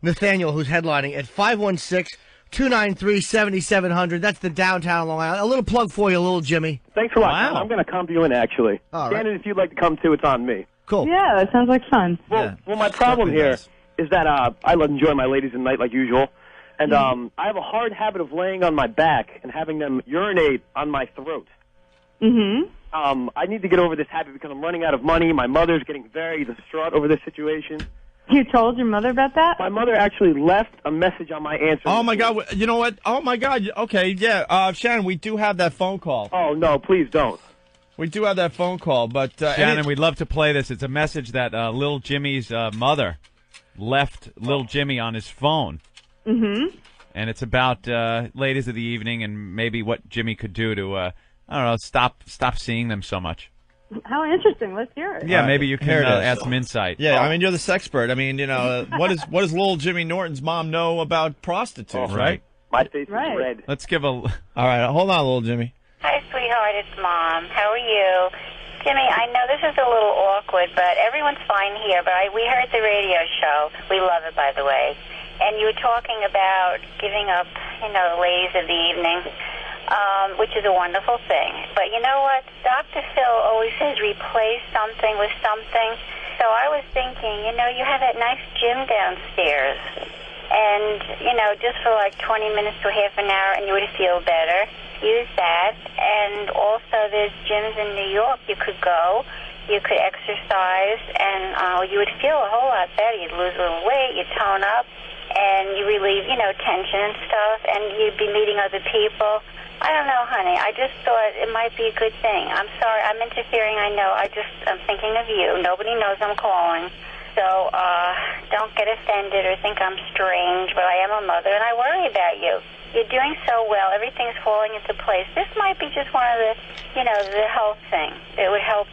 S4: Nathaniel, who's headlining, at 516-293-7700. That's the downtown Long Island. A little plug for you, Lil Jimmy.
S7: Thanks a lot. Wow. I'm going to come to you in, actually.
S4: All right.
S7: Shannon, if you'd like to come too, it's on me.
S4: Cool.
S9: Yeah, that sounds like fun.
S7: Well, my problem here is that I enjoy my ladies in the night like usual. And I have a hard habit of laying on my back and having them urinate on my throat.
S9: Mm-hmm.
S7: I need to get over this habit because I'm running out of money. My mother's getting very distraught over this situation.
S9: You told your mother about that?
S7: My mother actually left a message on my answer.
S1: Oh, my God. You know what? Oh, my God. Okay, yeah. Shannon, we do have that phone call.
S7: Oh, no, please don't.
S1: We do have that phone call, but...
S2: Shannon, we'd love to play this. It's a message that Lil Jimmy's mother left Lil Jimmy on his phone.
S9: Mm-hmm.
S2: And it's about ladies of the evening and maybe what Jimmy could do to, I don't know, stop seeing them so much.
S9: How interesting. Let's hear it.
S2: Yeah, maybe you can
S1: Here it is.
S2: add some insight.
S1: Yeah, I mean, you're the Sexpert. I mean, what does Lil Jimmy Norton's mom know about prostitutes, right?
S7: My face is red.
S2: Let's give a...
S1: All right, hold on, Lil Jimmy.
S17: Hi, sweetheart. It's Mom. How are you? Jimmy, I know this is a little awkward, but everyone's fine here. But we heard the radio show. We love it, by the way. And you were talking about giving up, the ladies of the evening, which is a wonderful thing. But you know what? Dr. Phil always says replace something with something. So I was thinking, you have that nice gym downstairs. And, just for like 20 minutes to half an hour and you would feel better. Use that. And also there's gyms in New York you could go. You could exercise and you would feel a whole lot better. You'd lose a little weight, you'd tone up, and you relieve, tension and stuff, and you'd be meeting other people. I don't know, honey. I just thought it might be a good thing. I'm sorry. I'm interfering, I know. I'm thinking of you. Nobody knows I'm calling. So don't get offended or think I'm strange, but I am a mother, and I worry about you. You're doing so well. Everything's falling into place. This might be just one of the, the health thing. It would help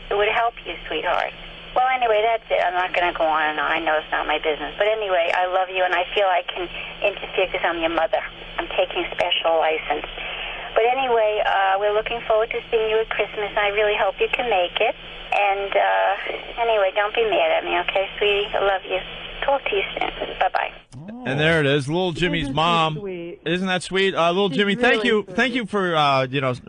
S17: you, sweetheart. Well, anyway, that's it. I'm not going to go on and on. I know it's not my business. But anyway, I love you, and I feel I can interfere because I'm your mother. I'm taking special license. But anyway, we're looking forward to seeing you at Christmas, and I really hope you can make it. And anyway, don't be mad at me, okay, sweetie? I love you. Talk to you soon. Bye-bye.
S1: And there it is, little Jimmy's mom. Isn't that sweet? Little Jimmy, thank you for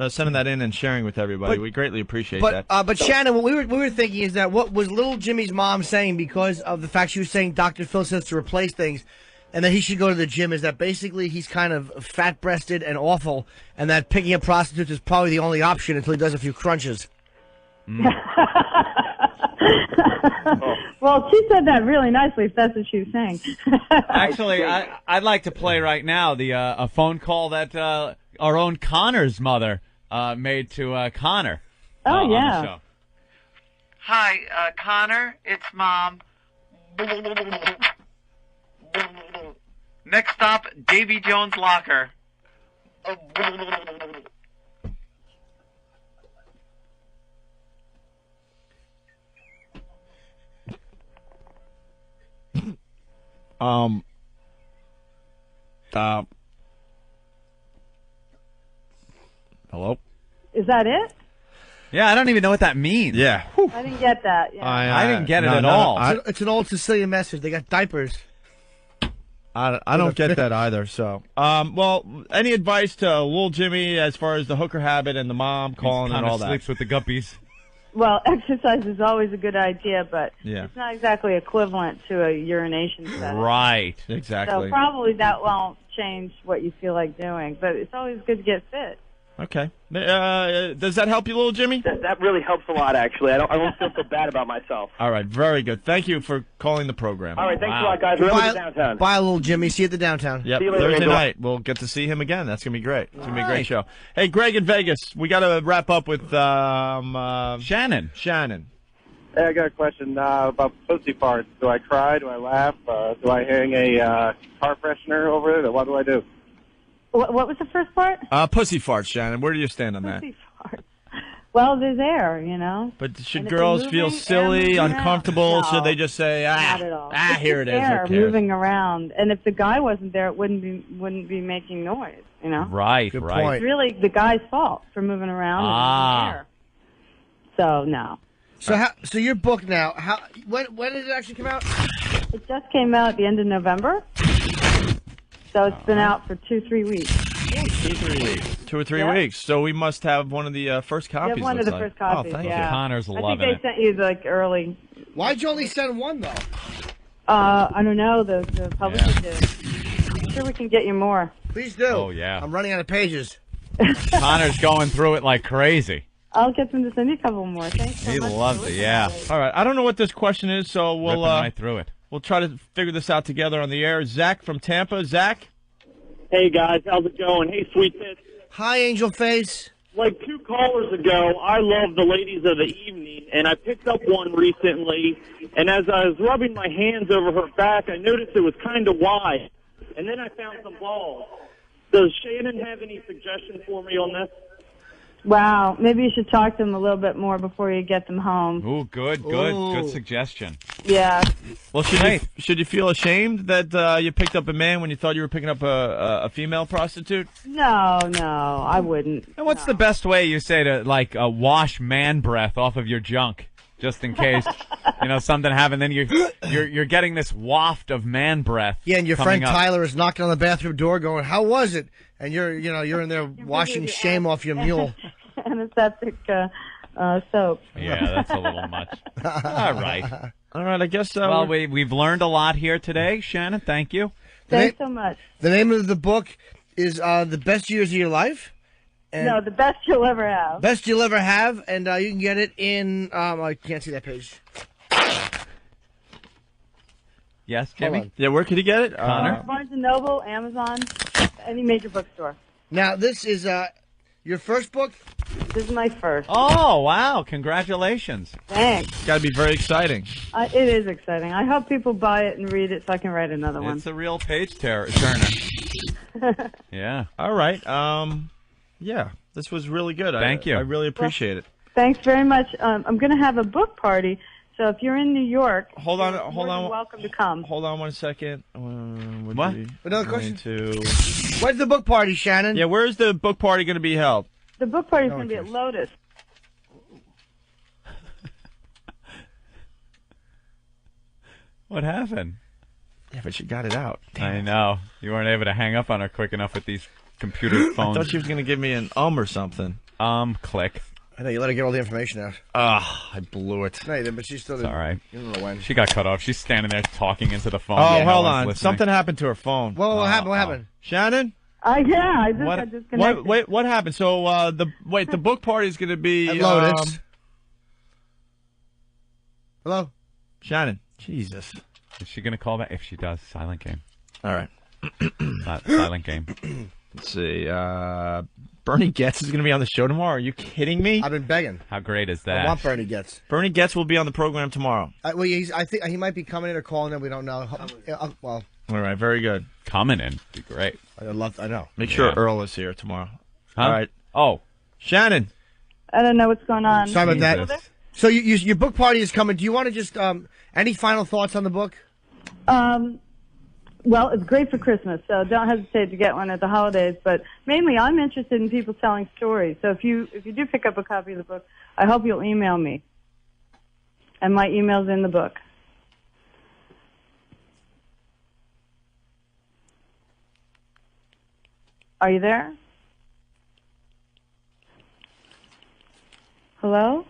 S1: sending that in and sharing with everybody. We greatly appreciate that.
S4: But Shannon, what we were thinking is that what was little Jimmy's mom saying, because of the fact she was saying Dr. Phil says to replace things, and that he should go to the gym, is that basically he's kind of fat-breasted and awful, and that picking up prostitutes is probably the only option until he does a few crunches.
S9: Well, she said that really nicely, if that's what she was saying.
S2: Actually, I'd like to play right now a phone call that our own Connor's mother made to Connor.
S9: Oh, yeah.
S2: On the show.
S18: Hi, Connor. It's Mom. Next stop, Davy Jones' locker.
S1: Hello?
S9: Is that it?
S2: Yeah, I don't even know what that means.
S1: Yeah.
S9: I didn't get that. Yeah.
S2: I didn't get it at all.
S4: It's an old Sicilian message. They got diapers.
S1: I don't get that either. So, well, any advice to little Jimmy as far as the hooker habit and the mom calling and all that?
S2: Sleeps with the guppies.
S9: Well, exercise is always a good idea, but
S1: Yeah.
S9: it's not exactly equivalent to a urination session.
S2: Right.
S1: Exactly.
S9: So probably that won't change what you feel like doing, but it's always good to get fit.
S1: Okay. Does that help you, little Jimmy?
S16: That really helps a lot, actually. I don't feel so bad about myself.
S1: All right. Very good. Thank you for calling the program.
S16: All right, thanks a lot, guys. Remember the downtown.
S4: Bye, little Jimmy. See you at the downtown.
S1: Yep,
S16: See you later,
S1: Thursday
S16: Angel.
S1: night. We'll get to see him again. That's going to be great. It's going to be a great show. Hey, Greg in Vegas. We got to wrap up with
S2: Shannon.
S1: Shannon.
S13: Hey, I got a question about pussy farts. Do I cry? Do I laugh? Do I hang a car freshener over it? Or what do I do?
S9: What was the first part?
S1: Pussy farts, Shannon. Where do you stand on that?
S9: Pussy farts. Well, they're there, you know.
S1: But should
S9: And if
S1: girls
S9: they're
S1: feel
S9: moving
S1: silly,
S9: and moving
S1: uncomfortable?
S9: around.
S1: Should they just say,
S9: Not at all.
S1: here it is.
S9: They're
S1: Who cares?
S9: moving around, and if the guy wasn't there, it wouldn't be making noise. You know.
S2: Right.
S4: Good
S2: right.
S4: point.
S9: It's really the guy's fault for moving around.
S2: Ah.
S9: And so no.
S4: So your book now? When did it actually come out?
S9: It just came out at the end of November. So it's been out for 2-3 weeks.
S1: 2 or 3
S9: Yeah.
S1: weeks. So we must have one of the first
S9: You
S1: copies.
S9: have one of
S1: looks
S9: the
S1: like.
S9: first copies.
S1: Oh, thank
S9: yeah.
S1: you.
S2: Connor's
S9: I
S2: loving
S9: think they sent you like early.
S4: Why'd you only send one though?
S9: I don't know. The publisher did. I'm sure we can get you more.
S4: Please do.
S2: Oh, yeah.
S4: I'm running out of pages.
S2: Connor's going through it like crazy.
S9: I'll get them to send you a couple more. Thanks so
S2: He
S9: much.
S2: loves it, yeah.
S1: All right. I don't know what this question is, so
S2: Ripping right through it.
S1: we'll try to figure this out together on the air. Zach from Tampa. Zach?
S16: Hey, guys. How's it going? Hey, Sweet Tits.
S4: Hi, Angel Face.
S16: Like 2 callers ago, I love the ladies of the evening, and I picked up one recently, and as I was rubbing my hands over her back, I noticed it was kind of wide, and then I found some balls. Does Shannon have any suggestions for me on this?
S9: Wow. Maybe you should talk to them a little bit more before you get them home.
S2: Ooh, good suggestion.
S9: Yeah.
S1: Well, should you feel ashamed that you picked up a man when you thought you were picking up a female prostitute?
S9: No, I wouldn't.
S2: And what's the best way you say to wash man breath off of your junk, just in case something happened? Then you're getting this waft of man breath.
S4: Yeah, and your friend
S2: coming up.
S4: Tyler is knocking on the bathroom door, going, "How was it?" And you're in there washing shame off your mule.
S9: Anesthetic soap.
S2: Yeah, that's a little much. All right.
S1: All right, I guess.
S2: Well, we've learned a lot here today, Shannon. Thank you.
S9: Thanks so much.
S4: The name of the book is The Best Years of Your Life. And
S9: No, the best you'll ever have.
S4: Best you'll ever have, and you can get it in. I can't see that page.
S2: Yes, Jimmy?
S1: Yeah, where could you get it?
S2: Connor?
S9: Barnes & Noble, Amazon, any major bookstore.
S4: Now, this is your first book.
S9: This is my first.
S2: Oh, wow. Congratulations.
S9: Thanks.
S1: It's got to be very exciting.
S9: It is exciting. I hope people buy it and read it so I can write another one.
S2: It's a real page turner. Yeah.
S1: All right. Yeah, this was really good.
S2: Thank you.
S1: I really appreciate it.
S9: Thanks very much. I'm going to have a book party, so if you're in New York,
S1: hold on.
S9: welcome to come.
S1: Hold on 1 second.
S4: What? Another question? Where's the book party, Shannon?
S1: Yeah, where's the book party going to be held?
S9: The book party is going to be at Lotus.
S2: What happened?
S1: Yeah, but she got it out.
S2: I know. You weren't able to hang up on her quick enough with these computer phones.
S1: I thought she was going to give me an or something.
S2: Click.
S4: I know, you let her get all the information out.
S1: I blew it.
S4: No, you didn't, but she still didn't.
S2: All right.
S4: You don't know when.
S2: She got cut off. She's standing there talking into the phone.
S1: Oh,
S2: Yeah,
S1: hold
S2: no one's
S1: on.
S2: listening.
S1: Something happened to her phone.
S4: Well, what happened? What happened?
S1: Shannon?
S9: Yeah, I just got disconnected.
S1: Wait, what happened? So, the book party is going to be
S4: at Lotus. Hello?
S1: Shannon. Jesus.
S2: Is she going to call back? If she does, silent game.
S1: All right.
S2: Not silent game.
S1: Let's see. Bernie Getz is going to be on the show tomorrow. Are you kidding me?
S4: I've been begging.
S2: How great is that?
S4: I want Bernie Getz.
S1: Bernie Getz will be on the program tomorrow.
S4: I think he might be coming in or calling in. We don't know. Well.
S1: All right. Very good.
S2: Coming in. Be great.
S4: I know.
S1: Make sure Earl is here tomorrow.
S2: Huh?
S1: All right.
S2: Oh.
S1: Shannon.
S9: I don't know what's going on.
S4: Sorry about that. So your book party is coming. Do you want to just any final thoughts on the book?
S9: Well, it's great for Christmas, so don't hesitate to get one at the holidays. But mainly, I'm interested in people telling stories. So if you do pick up a copy of the book, I hope you'll email me. And my email's in the book. Are you there? Hello?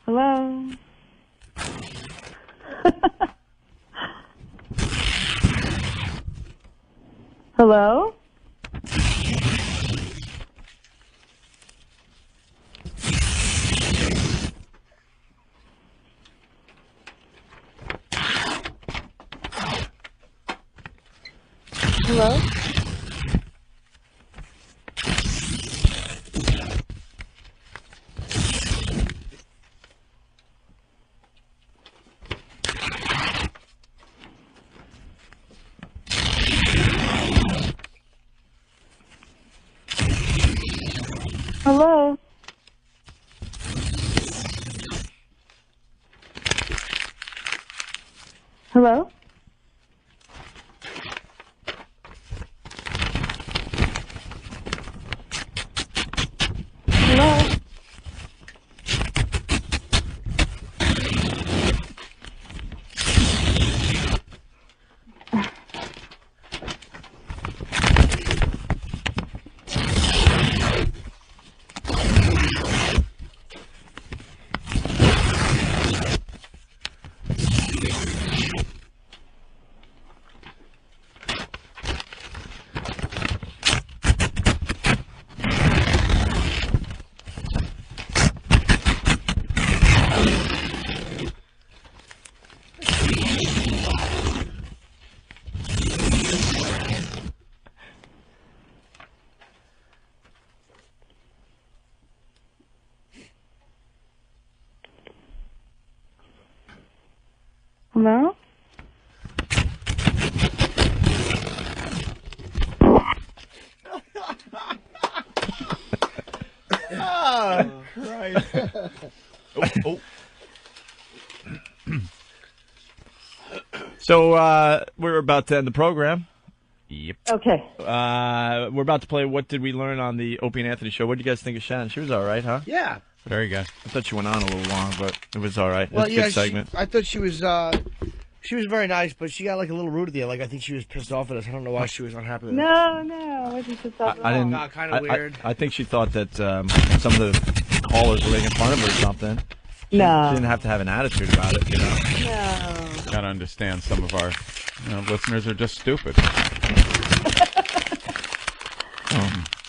S9: Hello? Hello? Hello? Hello? Hello? Hello? Hello?
S1: Oh, Christ. Oh. So, we're about to end the program.
S2: Yep.
S9: Okay.
S1: We're about to play What Did We Learn on the Opie and Anthony show. What did you guys think of Shannon? She was all right, huh?
S4: Yeah.
S2: Very good.
S1: I thought she went on a little long, but it was all right. It
S4: Well,
S1: was a
S4: yeah,
S1: good segment.
S4: I thought she was very nice, but she got like a little rude at the end. Like I think she was pissed off at us. I don't know why she was unhappy with us.
S9: No, I wasn't pissed off at
S1: I
S9: all.
S1: didn't.
S4: No, kinda weird.
S1: I think she thought that some of the callers were making fun of her or something.
S9: No.
S1: She didn't have to have an attitude about it, you know.
S9: No.
S2: Gotta understand some of our listeners are just stupid.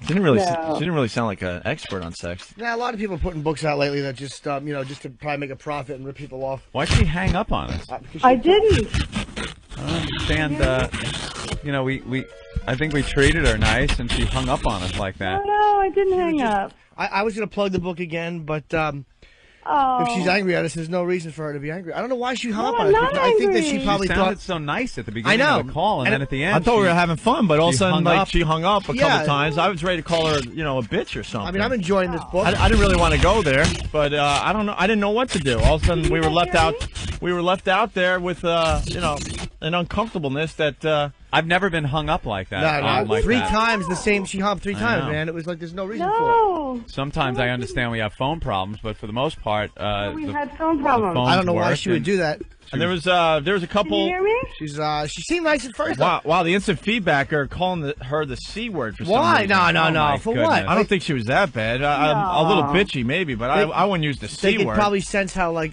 S1: She didn't really.
S9: No.
S1: She didn't really sound like an expert on sex.
S4: Yeah, a lot of people are putting books out lately that just just to probably make a profit and rip people off.
S2: Why'd she hang up on us?
S9: I didn't.
S2: I don't understand. I think we treated her nice, and she hung up on us like that.
S9: No, I didn't hang up.
S4: I was going to plug the book again, but
S9: Oh.
S4: if she's angry at us, there's no reason for her to be angry. I don't know why she hung
S9: No,
S4: up on
S9: I'm
S4: us.
S9: not
S4: I think that she
S9: angry.
S4: probably
S2: She
S4: thought
S2: sounded so nice at the beginning
S4: I know.
S2: of the call, and then at the end,
S1: I thought we were having fun, but all of a
S2: she
S1: sudden,
S2: hung
S1: like
S2: up.
S1: she hung up a
S4: Yeah.
S1: couple times. I was ready to call her, a bitch or something.
S4: I mean, I'm enjoying this book.
S1: I didn't really want to go there, but I don't know. I didn't know what to do. All of a sudden, we were left out. We were left out there with an uncomfortableness that.
S2: I've never been hung up like that.
S4: No,
S2: like
S4: three
S2: that.
S4: times the same. She hung up 3
S2: I
S4: times,
S2: know.
S4: man. It was like there's no reason
S9: No.
S2: Sometimes I understand we have phone problems, but for the most part,
S9: We
S2: the-
S9: had phone
S2: the
S9: problems.
S2: phones
S4: I don't know why
S2: work
S4: she would
S2: and-
S4: do that.
S1: And there was a couple.
S9: Can you hear me?
S4: She seemed nice at first.
S1: Wow, the instant feedback are calling her the C word for some
S4: Why?
S1: reason.
S4: No,
S2: Oh, my
S4: for
S2: goodness.
S4: what?
S1: I don't think she was that bad. A little bitchy maybe, but I wouldn't use the
S4: They
S1: C
S4: could
S1: word.
S4: probably sense how well,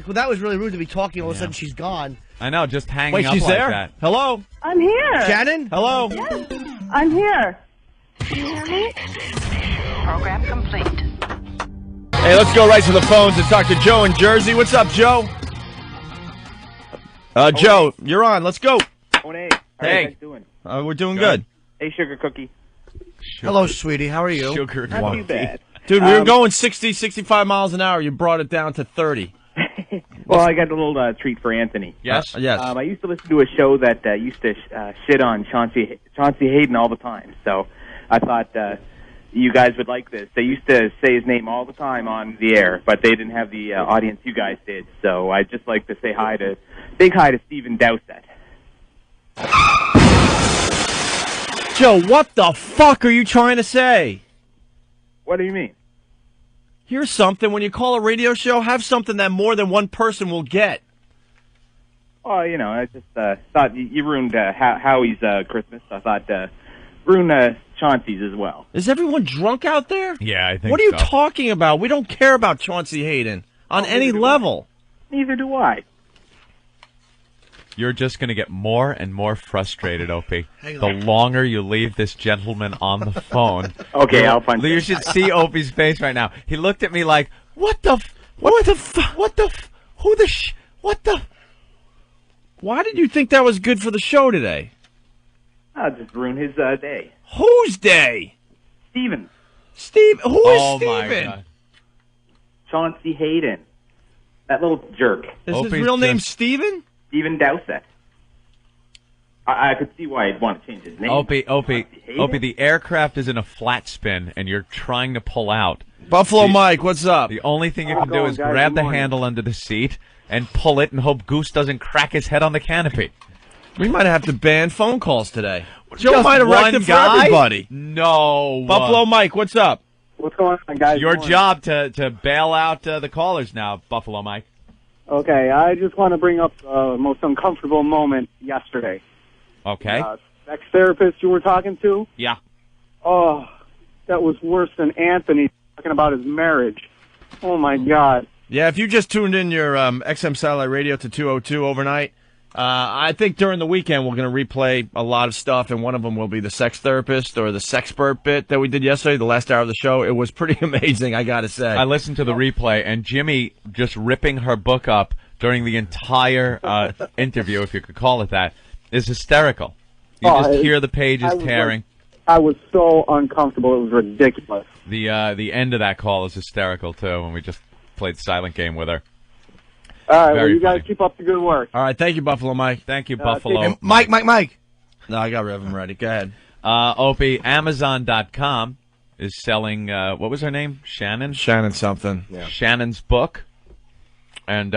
S4: that was really rude to be talking. All of a sudden, she's gone.
S2: I know, just hanging
S1: Wait,
S2: up
S1: she's
S2: like
S1: there?
S2: that.
S1: Hello?
S9: I'm here.
S4: Shannon?
S1: Hello?
S9: Yes, I'm here. Can you hear me?
S19: Program complete.
S1: Hey, let's go right to the phones and talk to Joe in Jersey. What's up, Joe? Joe, you're on. Let's go.
S20: How are
S1: Hey.
S20: you guys doing?
S1: We're doing good.
S20: Hey, Sugar Cookie.
S4: Hello, sweetie. How are you?
S2: Sugar
S20: Not too bad.
S1: Dude, we were going 60, 65 miles an hour. You brought it down to 30.
S20: Well, I got a little treat for Anthony.
S2: Yes?
S1: Yes.
S20: I used to listen to a show that used to shit on Chauncey Hayden all the time. So I thought you guys would like this. They used to say his name all the time on the air, but they didn't have the audience you guys did. So I'd just like to say big hi to Stephen Dowsett.
S1: Joe, what the fuck are you trying to say?
S20: What do you mean?
S1: Here's something. When you call a radio show, have something that more than one person will get.
S20: Oh, I just thought you ruined Howie's Christmas. I thought ruin Chauncey's as well.
S1: Is everyone drunk out there?
S2: Yeah, I think
S1: What are you
S2: so.
S1: talking about? We don't care about Chauncey Hayden on any level.
S20: Neither do I.
S2: You're just going to get more and more frustrated, Opie. The longer you leave this gentleman on the phone.
S20: Okay, I'll find.
S2: You should see Opie's face right now. He looked at me like, what the
S1: Why did you think that was good for the show today?
S20: I'll just ruin his day.
S1: Whose day?
S20: Steven.
S1: Steve? Who is
S2: Oh, my
S1: Steven?
S2: God.
S20: Chauncey Hayden. That little jerk.
S1: Is his
S2: Opie's
S1: real name
S2: just-
S1: Steven?
S20: Stephen Dowsett. I could see why he'd want to change his name.
S2: Opie,
S20: Hayden?
S2: the aircraft is in a flat spin, and you're trying to pull out.
S1: Buffalo Mike, what's up?
S2: The only thing you
S20: How's
S2: can
S20: it
S2: do
S20: going,
S2: is
S20: guys?
S2: grab
S20: Good
S2: the
S20: morning.
S2: handle under the seat and pull it and hope Goose doesn't crack his head on the canopy.
S1: We might have to ban phone calls today. Joe
S2: Just
S1: might have wrecked
S2: one
S1: it for
S2: guy?
S1: everybody.
S2: No.
S1: Buffalo Mike, what's up?
S21: What's going on, guys?
S2: Your
S21: Good morning.
S2: job to bail out the callers now, Buffalo Mike.
S21: Okay, I just want to bring up the most uncomfortable moment yesterday.
S2: Okay.
S21: Sex therapist you were talking to?
S2: Yeah.
S21: Oh, that was worse than Anthony talking about his marriage. Oh, my God.
S1: Yeah, if you just tuned in your XM Satellite Radio to 202 overnight, I think during the weekend we're going to replay a lot of stuff, and one of them will be the sex therapist or the Sexpert bit that we did yesterday, the last hour of the show. It was pretty amazing, I got to say.
S2: I listened to the replay, and Jimmy just ripping her book up during the entire interview, if you could call it that, is hysterical. You just hear the pages tearing.
S21: I was so uncomfortable. It was ridiculous.
S2: The end of that call is hysterical, too, when we just played Silent Game with her.
S21: All right, well,
S2: Very
S21: you guys
S2: funny.
S21: keep up the good work.
S1: All right, thank you, Buffalo Mike.
S2: Thank you, Buffalo.
S1: And Mike. No, I got Rev ready. Go ahead.
S2: Opie, Amazon.com is selling, what was her name? Shannon?
S1: Shannon something. Yeah.
S2: Shannon's book. And,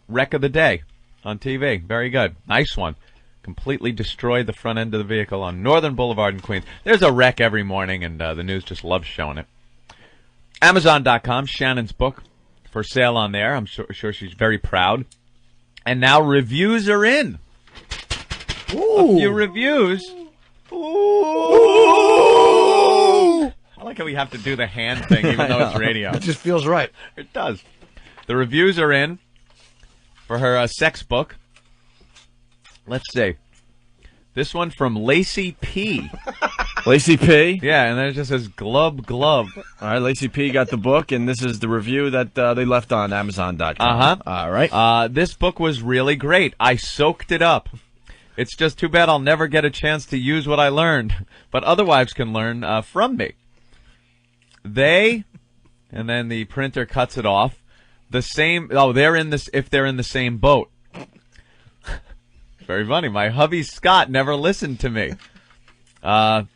S2: Wreck of the Day on TV. Very good. Nice one. Completely destroyed the front end of the vehicle on Northern Boulevard in Queens. There's a wreck every morning, and the news just loves showing it. Amazon.com, Shannon's book, for sale on there. I'm sure she's very proud. And now reviews are in.
S4: Ooh.
S2: A few reviews. Ooh. I like how we have to do the hand thing, even though it's radio.
S4: It just feels right.
S2: It does. The reviews are in for her sex book. Let's see. This one from Lacey P.
S1: Lacey P?
S2: Yeah, and then it just says glub glub.
S1: All right, Lacey P got the book, and this is the review that they left on Amazon.com.
S2: Uh-huh.
S1: All right.
S2: This book was really great. I soaked it up. It's just too bad I'll never get a chance to use what I learned, but other wives can learn from me. they, and then the printer cuts it off. The same. Oh, they're in this. If they're in the same boat. Very funny. My hubby Scott never listened to me. The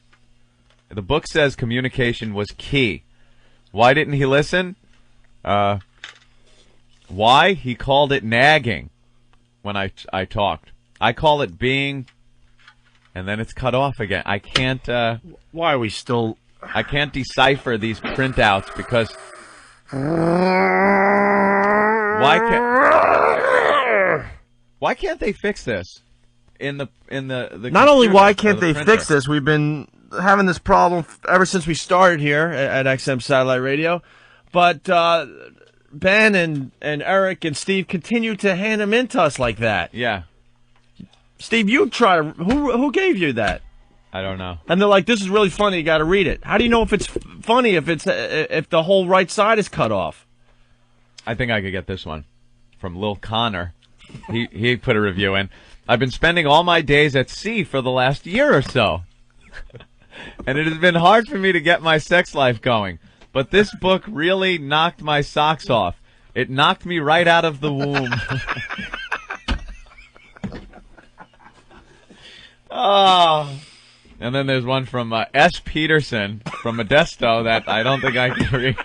S2: book says communication was key. Why didn't he listen? Why? He called it nagging when I talked. I call it being, and then it's cut off again. I can't.
S1: Why are we still?
S2: I can't decipher these printouts because. Why can't they fix this? In the
S1: Not only
S2: computer
S1: why
S2: or
S1: can't
S2: the
S1: they
S2: printer?
S1: fix this, we've been having this problem ever since we started here at XM Satellite Radio, but Ben and Eric and Steve continue to hand them into us like that.
S2: Yeah.
S1: Steve, you try to... Who gave you that?
S2: I don't know.
S1: And they're like, this is really funny, you got to read it. How do you know if it's funny if the whole right side is cut off?
S2: I think I could get this one from Lil Connor. He put a review in. I've been spending all my days at sea for the last year or so. And it has been hard for me to get my sex life going. But this book really knocked my socks off. It knocked me right out of the womb. Oh. And then there's one from S. Peterson from Modesto that I don't think I can read.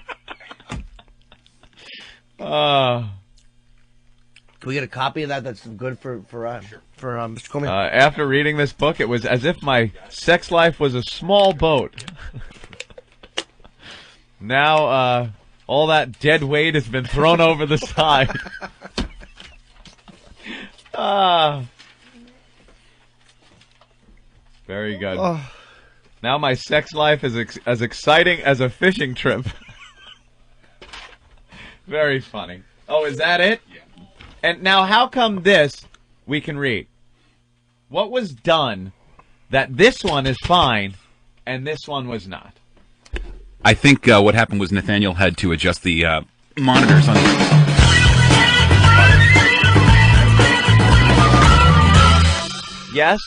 S4: Can we get a copy of that? That's good for Mr. Comey.
S2: After reading this book, it was as if my sex life was a small boat. Now, all that dead weight has been thrown over the side. Very good. Now my sex life is as exciting as a fishing trip. Very funny. Oh, is that it? Yeah. And now how come this we can read? What was done that this one is fine and this one was not?
S5: I think what happened was Nathaniel had to adjust the monitors on.
S2: Yes?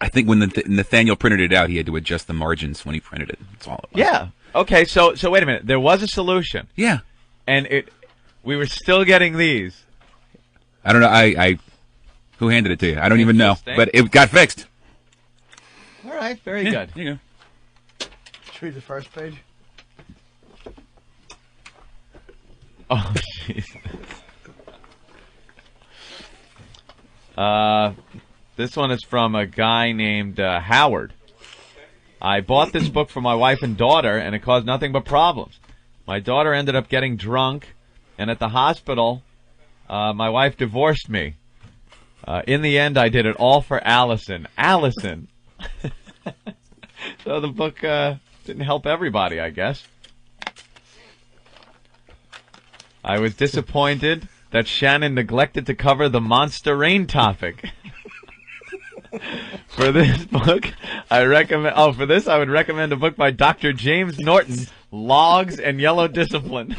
S5: I think when Nathaniel printed it out, he had to adjust the margins when he printed it. That's all it was.
S2: Yeah. Okay, so wait a minute. There was a solution.
S5: Yeah.
S2: And we were still getting these.
S5: I don't know. I who handed it to you? I don't even know. But it got fixed.
S2: All right, very good.
S5: There you go.
S4: Should we read the first page?
S2: Oh, jeez. This one is from a guy named Howard. I bought this book for my wife and daughter, and it caused nothing but problems. My daughter ended up getting drunk, and at the hospital, my wife divorced me. In the end, I did it all for Allison. Allison! So the book didn't help everybody, I guess. I was disappointed that Shannon neglected to cover the Monster Rain topic. For this book, I recommend. Oh, for this, I would recommend a book by Dr. James Norton, Logs and Yellow Discipline.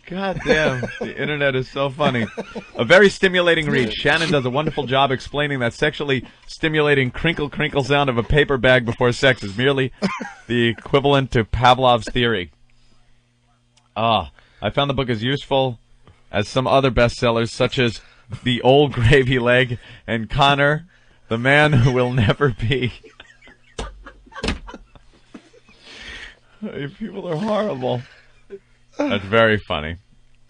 S2: God damn. The internet is so funny. A very stimulating read. Shannon does a wonderful job explaining that sexually stimulating crinkle crinkle sound of a paper bag before sex is merely the equivalent to Pavlov's theory. I found the book as useful as some other bestsellers, such as The Old Gravy Leg and Connor, the Man Who Will Never Be. People are horrible. That's very funny.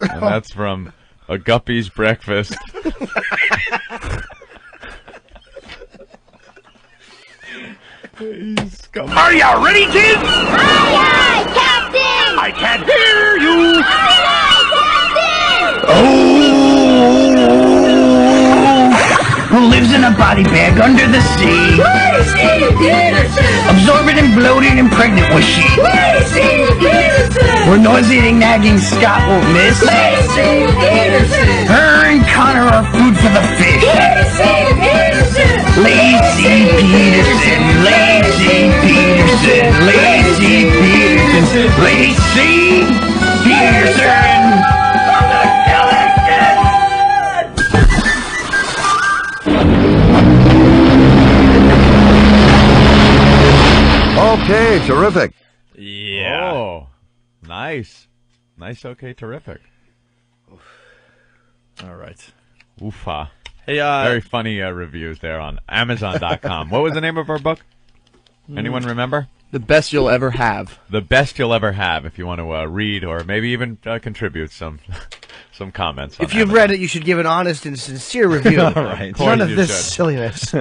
S2: And that's from A Guppy's Breakfast.
S6: Are you ready, kids?
S8: Aye, aye, Captain!
S6: I can't hear you!
S8: Aye, aye, Captain!
S22: Who lives in a body bag under the sea? Absorbent and bloated and pregnant was she. Where nauseating, nagging Scott won't miss. Her and Connor are food for the fish. Lazy Peterson, Lazy Peterson, Lazy Peterson, Lazy Peterson.
S3: terrific.
S1: Yeah.
S2: Oh, nice. Nice, okay, terrific.
S1: All right.
S2: Oofa.
S1: Hey,
S2: very funny reviews there on Amazon.com. What was the name of our book? Anyone remember?
S10: The Best You'll Ever Have.
S2: The Best You'll Ever Have, if you want to read or maybe even contribute some comments.
S4: If you've read it, you should give an honest and sincere review.
S1: All right.
S4: None of
S2: You
S4: this
S2: should.
S4: silliness.